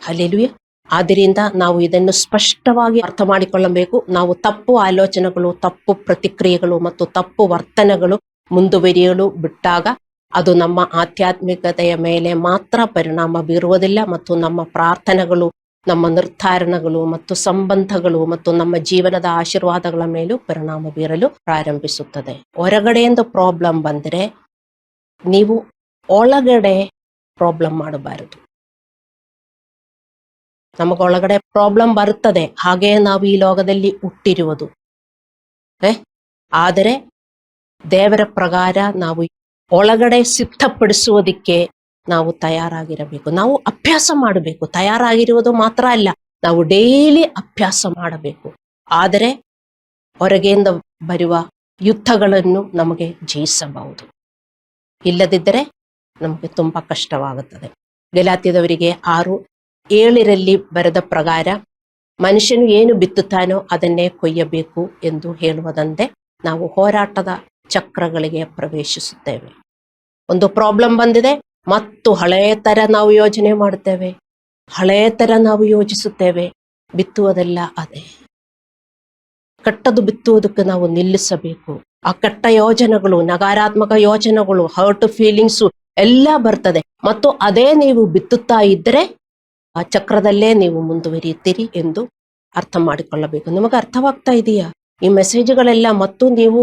ಹಲ್ಲೆಲೂಯಾ. ಆದ್ದರಿಂದ ನಾವು ಇದನ್ನು ಸ್ಪಷ್ಟವಾಗಿ ಅರ್ಥ ಮಾಡಿಕೊಳ್ಳಬೇಕು. ನಾವು ತಪ್ಪು ಆಲೋಚನೆಗಳು, ತಪ್ಪು ಪ್ರತಿಕ್ರಿಯೆಗಳು ಮತ್ತು ತಪ್ಪು ವರ್ತನೆಗಳು ಮುಂದುವರಿಯಲು ಬಿಟ್ಟಾಗ ಅದು ನಮ್ಮ ಆಧ್ಯಾತ್ಮಿಕತೆಯ ಮೇಲೆ ಮಾತ್ರ ಪರಿಣಾಮ ಬೀರುವುದಿಲ್ಲ ಮತ್ತು ನಮ್ಮ ಪ್ರಾರ್ಥನೆಗಳು, ನಮ್ಮ ನಿರ್ಧಾರಣಗಳು ಮತ್ತು ಸಂಬಂಧಗಳು ಮತ್ತು ನಮ್ಮ ಜೀವನದ ಆಶೀರ್ವಾದಗಳ ಮೇಲೂ ಪರಿಣಾಮ ಬೀರಲು ಪ್ರಾರಂಭಿಸುತ್ತದೆ. ಹೊರಗಡೆಯಿಂದ ಪ್ರಾಬ್ಲಮ್ ಬಂದರೆ ನೀವು ಒಳಗಡೆ ಪ್ರಾಬ್ಲಮ್ ಮಾಡಬಾರದು. ನಮಗೊಳಗಡೆ ಪ್ರಾಬ್ಲಮ್ ಬರುತ್ತದೆ, ಹಾಗೆ ನಾವು ಈ ಲೋಕದಲ್ಲಿ ಹುಟ್ಟಿರುವುದು. ಆದರೆ ದೇವರ ಪ್ರಕಾರ ನಾವು ಒಳಗಡೆ ಸಿದ್ಧಪಡಿಸುವುದಕ್ಕೆ ನಾವು ತಯಾರಾಗಿರಬೇಕು. ನಾವು ಅಭ್ಯಾಸ ಮಾಡಬೇಕು. ತಯಾರಾಗಿರುವುದು ಮಾತ್ರ ಅಲ್ಲ, ನಾವು ಡೈಲಿ ಅಭ್ಯಾಸ ಮಾಡಬೇಕು. ಆದರೆ ಹೊರಗೆಯಿಂದ ಬರುವ ಯುದ್ಧಗಳನ್ನು ನಮಗೆ ಜಯಿಸಬಹುದು. ಇಲ್ಲದಿದ್ದರೆ ನಮಗೆ ತುಂಬಾ ಕಷ್ಟವಾಗುತ್ತದೆ. ಗಲಾತ್ಯದವರಿಗೆ 6:7 ಬರೆದ ಪ್ರಕಾರ ಮನುಷ್ಯನು ಏನು ಬಿತ್ತುತ್ತಾನೋ ಅದನ್ನೇ ಕೊಯ್ಯಬೇಕು ಎಂದು ಹೇಳುವುದಂತೆ ನಾವು ಹೋರಾಟದ ಚಕ್ರಗಳಿಗೆ ಪ್ರವೇಶಿಸುತ್ತೇವೆ. ಒಂದು ಪ್ರಾಬ್ಲಮ್ ಬಂದಿದೆ, ಮತ್ತು ಹಳೆಯ ತರ ನಾವು ಯೋಚನೆ ಮಾಡುತ್ತೇವೆ, ಹಳೆಯ ತರ ನಾವು ಯೋಚಿಸುತ್ತೇವೆ. ಬಿತ್ತುವುದೆಲ್ಲ ಅದೇ. ಕೆಟ್ಟದ್ದು ಬಿತ್ತುವುದಕ್ಕೆ ನಾವು ನಿಲ್ಲಿಸಬೇಕು. ಆ ಕೆಟ್ಟ ಯೋಜನೆಗಳು, ನಕಾರಾತ್ಮಕ ಯೋಚನೆಗಳು, ಹರ್ಟ್ ಫೀಲಿಂಗ್ಸು ಎಲ್ಲ ಬರ್ತದೆ. ಮತ್ತು ಅದೇ ನೀವು ಬಿತ್ತುತ್ತಾ ಇದ್ದರೆ ಆ ಚಕ್ರದಲ್ಲೇ ನೀವು ಮುಂದುವರಿಯುತ್ತೀರಿ ಎಂದು ಅರ್ಥ ಮಾಡಿಕೊಳ್ಳಬೇಕು. ನಿಮಗೆ ಅರ್ಥವಾಗ್ತಾ ಇದೆಯಾ ಈ ಮೆಸೇಜ್ಗಳೆಲ್ಲ? ಮತ್ತು ನೀವು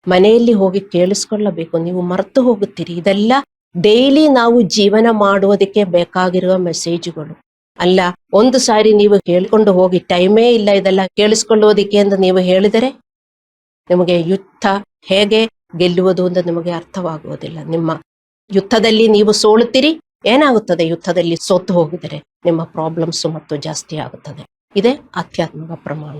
ಮನೆಯಲ್ಲಿ ಹೋಗಿ ಕೇಳಿಸ್ಕೊಳ್ಳಬೇಕು. ನೀವು ಮರೆತು ಹೋಗುತ್ತೀರಿ. ಇದೆಲ್ಲ ಡೈಲಿ ನಾವು ಜೀವನ ಮಾಡುವುದಕ್ಕೆ ಬೇಕಾಗಿರುವ ಮೆಸೇಜ್ಗಳು ಅಲ್ಲ. ಒಂದು ಸಾರಿ ನೀವು ಕೇಳಿಕೊಂಡು ಹೋಗಿ, ಟೈಮೇ ಇಲ್ಲ ಇದೆಲ್ಲ ಕೇಳಿಸ್ಕೊಳ್ಳುವುದಕ್ಕೆ ಎಂದು ನೀವು ಹೇಳಿದರೆ ನಿಮಗೆ ಯುದ್ಧ ಹೇಗೆ ಗೆಲ್ಲುವುದು ಅಂತ ನಿಮಗೆ ಅರ್ಥವಾಗುವುದಿಲ್ಲ. ನಿಮ್ಮ ಯುದ್ಧದಲ್ಲಿ ನೀವು ಸೋಲುತ್ತೀರಿ. ಏನಾಗುತ್ತದೆ ಯುದ್ಧದಲ್ಲಿ ಸೋತು ಹೋಗಿದರೆ? ನಿಮ್ಮ ಪ್ರಾಬ್ಲಮ್ಸ್ ಮತ್ತು ಜಾಸ್ತಿ ಆಗುತ್ತದೆ. ಇದೇ ಆಧ್ಯಾತ್ಮಿಕ ಪ್ರಮಾಣ.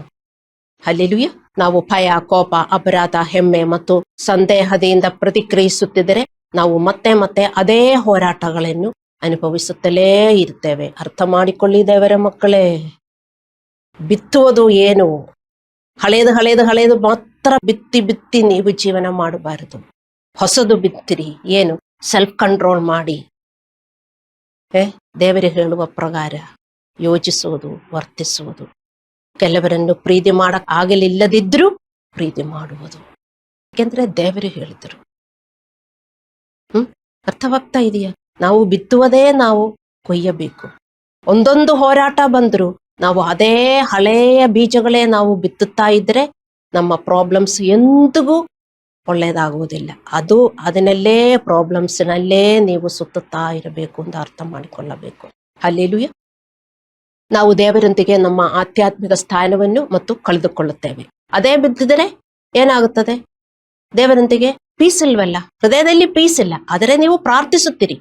ಹಲ್ಲೆಲೂಯ. ನಾವು ಭಯ, ಕೋಪ, ಅಪರಾಧ, ಹೆಮ್ಮೆ ಮತ್ತು ಸಂದೇಹದಿಂದ ಪ್ರತಿಕ್ರಿಯಿಸುತ್ತಿದ್ದರೆ ನಾವು ಮತ್ತೆ ಮತ್ತೆ ಅದೇ ಹೋರಾಟಗಳನ್ನು ಅನುಭವಿಸುತ್ತಲೇ ಇರ್ತೇವೆ. ಅರ್ಥ ಮಾಡಿಕೊಳ್ಳಿ ದೇವರ ಮಕ್ಕಳೇ. ಬಿತ್ತುವುದು ಏನು? ಹಳೇದು ಹಳೇದು ಹಳೇದು ಮಾತ್ರ ಬಿತ್ತಿ ಬಿತ್ತಿ ನೀವು ಜೀವನ ಮಾಡಬಾರದು. ಹೊಸದು ಬಿತ್ತಿರಿ. ಏನು? ಸೆಲ್ಫ್ ಕಂಟ್ರೋಲ್ ಮಾಡಿ ದೇವರಿಗೆ ಹೇಳುವ ಪ್ರಕಾರ ಯೋಚಿಸುವುದು, ವರ್ತಿಸುವುದು. ಕೆಲವರನ್ನು ಪ್ರೀತಿ ಮಾಡಕ್ ಆಗಲಿಲ್ಲದಿದ್ರೂ ಪ್ರೀತಿ ಮಾಡುವುದು. ಯಾಕೆಂದ್ರೆ ದೇವರು ಹೇಳಿದರು. ಅರ್ಥವಾಗ್ತಾ ಇದೆಯಾ? ನಾವು ಬಿತ್ತುವುದೇ ನಾವು ಕೊಯ್ಯಬೇಕು. ಒಂದೊಂದು ಹೋರಾಟ ಬಂದ್ರು ನಾವು ಅದೇ ಹಳೆಯ ಬೀಜಗಳೇ ನಾವು ಬಿತ್ತುತ್ತಾ ಇದ್ರೆ ನಮ್ಮ ಪ್ರಾಬ್ಲಮ್ಸ್ ಎಂದಿಗೂ ಒಳ್ಳೇದಾಗುವುದಿಲ್ಲ. ಅದನ್ನಲ್ಲೇ ಪ್ರಾಬ್ಲಮ್ಸ್ನಲ್ಲೇ ನೀವು ಸುತ್ತುತ್ತಾ ಇರಬೇಕು ಅಂತ ಅರ್ಥ ಮಾಡಿಕೊಳ್ಳಬೇಕು. ಹಲ್ಲೆಲೂಯ. ನಾವು ದೇವರೊಂದಿಗೆ ನಮ್ಮ ಆಧ್ಯಾತ್ಮಿಕ ಸ್ಥಾನವನ್ನು ಮತ್ತು ಕಳೆದುಕೊಳ್ಳುತ್ತೇವೆ. ಅದೇ ಬಿದ್ದಿದರೆ ಏನಾಗುತ್ತದೆ? ದೇವರೊಂದಿಗೆ ಪೀಸ್ ಇಲ್ವಲ್ಲ, ಹೃದಯದಲ್ಲಿ ಪೀಸ್ ಇಲ್ಲ. ಆದರೆ ನೀವು ಪ್ರಾರ್ಥಿಸುತ್ತೀರಿ,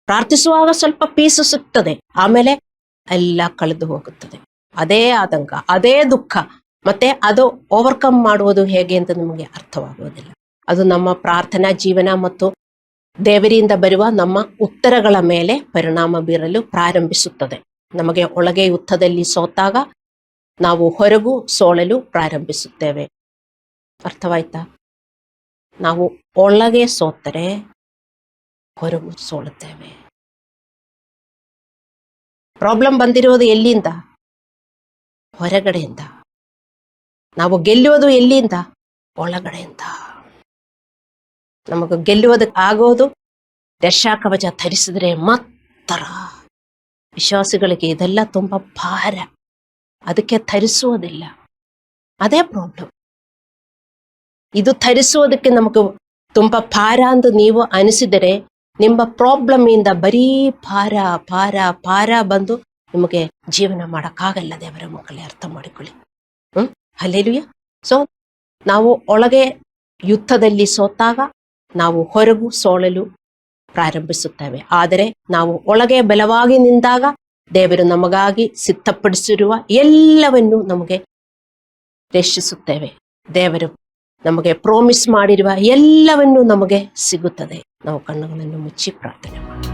ಪ್ರಾರ್ಥಿಸುವಾಗ ಸ್ವಲ್ಪ ಪೀಸು ಸಿಗ್ತದೆ, ಆಮೇಲೆ ಎಲ್ಲ ಕಳೆದು ಹೋಗುತ್ತದೆ. ಅದೇ ಆತಂಕ, ಅದೇ ದುಃಖ, ಮತ್ತೆ ಅದು ಓವರ್ಕಮ್ ಮಾಡುವುದು ಹೇಗೆ ಅಂತ ನಿಮಗೆ ಅರ್ಥವಾಗುವುದಿಲ್ಲ. ಅದು ನಮ್ಮ ಪ್ರಾರ್ಥನಾ ಜೀವನ ಮತ್ತು ದೇವರಿಂದ ಬರುವ ನಮ್ಮ ಉತ್ತರಗಳ ಮೇಲೆ ಪರಿಣಾಮ ಬೀರಲು ಪ್ರಾರಂಭಿಸುತ್ತದೆ. ನಮಗೆ ಒಳಗೆ ಯುದ್ಧದಲ್ಲಿ ಸೋತಾಗ ನಾವು ಹೊರಗು ಸೋಳಲು ಪ್ರಾರಂಭಿಸುತ್ತೇವೆ. ಅರ್ಥವಾಯ್ತಾ? ನಾವು ಒಳಗೆ ಸೋತರೆ ಹೊರಗು ಸೋಳುತ್ತೇವೆ. ಪ್ರಾಬ್ಲಮ್ ಬಂದಿರುವುದು ಎಲ್ಲಿಂದ? ಹೊರಗಡೆಯಿಂದ. ನಾವು ಗೆಲ್ಲುವುದು ಎಲ್ಲಿಂದ? ಒಳಗಡೆಯಿಂದ. ನಮಗೆ ಗೆಲ್ಲುವುದಕ್ಕೆ ಆಗೋದು ರಕ್ಷಾಕವಚ ಧರಿಸಿದ್ರೆ ಮಾತ್ರ. ವಿಶ್ವಾಸಿಗಳಿಗೆ ಇದೆಲ್ಲ ತುಂಬಾ ಭಾರ, ಅದಕ್ಕೆ ಧರಿಸುವುದಿಲ್ಲ. ಅದೇ ಪ್ರಾಬ್ಲಮ್. ಇದು ಧರಿಸುವುದಕ್ಕೆ ನಮಗೆ ತುಂಬಾ ಭಾರ ಅಂತ ನೀವು ಅನಿಸಿದರೆ ನಿಮ್ಮ ಪ್ರಾಬ್ಲಮ್ ಇಂದ ಬರೀ ಭಾರ ಭಾರ ಭಾರ ಬಂದು ನಿಮಗೆ ಜೀವನ ಮಾಡಕ್ಕಾಗಲ್ಲ. ದೇವರ ಮಕ್ಕಳೇ, ಅರ್ಥ ಮಾಡಿಕೊಳ್ಳಿ. ಹಲ್ಲೆಲೂಯ. ಸೊ ನಾವು ಒಳಗೆ ಯುದ್ಧದಲ್ಲಿ ಸೋತಾಗ ನಾವು ಹೊರಗು ಸೋಳಲು ಪ್ರಾರಂಭಿಸುತ್ತೇವೆ. ಆದರೆ ನಾವು ಒಳಗೆ ಬಲವಾಗಿ ನಿಂತಾಗ ದೇವರು ನಮಗಾಗಿ ಸಿದ್ಧಪಡಿಸಿರುವ ಎಲ್ಲವನ್ನು ನಮಗೆ ರಕ್ಷಿಸುತ್ತೇವೆ. ದೇವರು ನಮಗೆ ಪ್ರಾಮಿಸ್ ಮಾಡಿರುವ ಎಲ್ಲವನ್ನು ನಮಗೆ ಸಿಗುತ್ತದೆ. ನಾವು ಕಣ್ಣುಗಳನ್ನು ಮುಚ್ಚಿ ಪ್ರಾರ್ಥನೆ ಮಾಡೋಣ.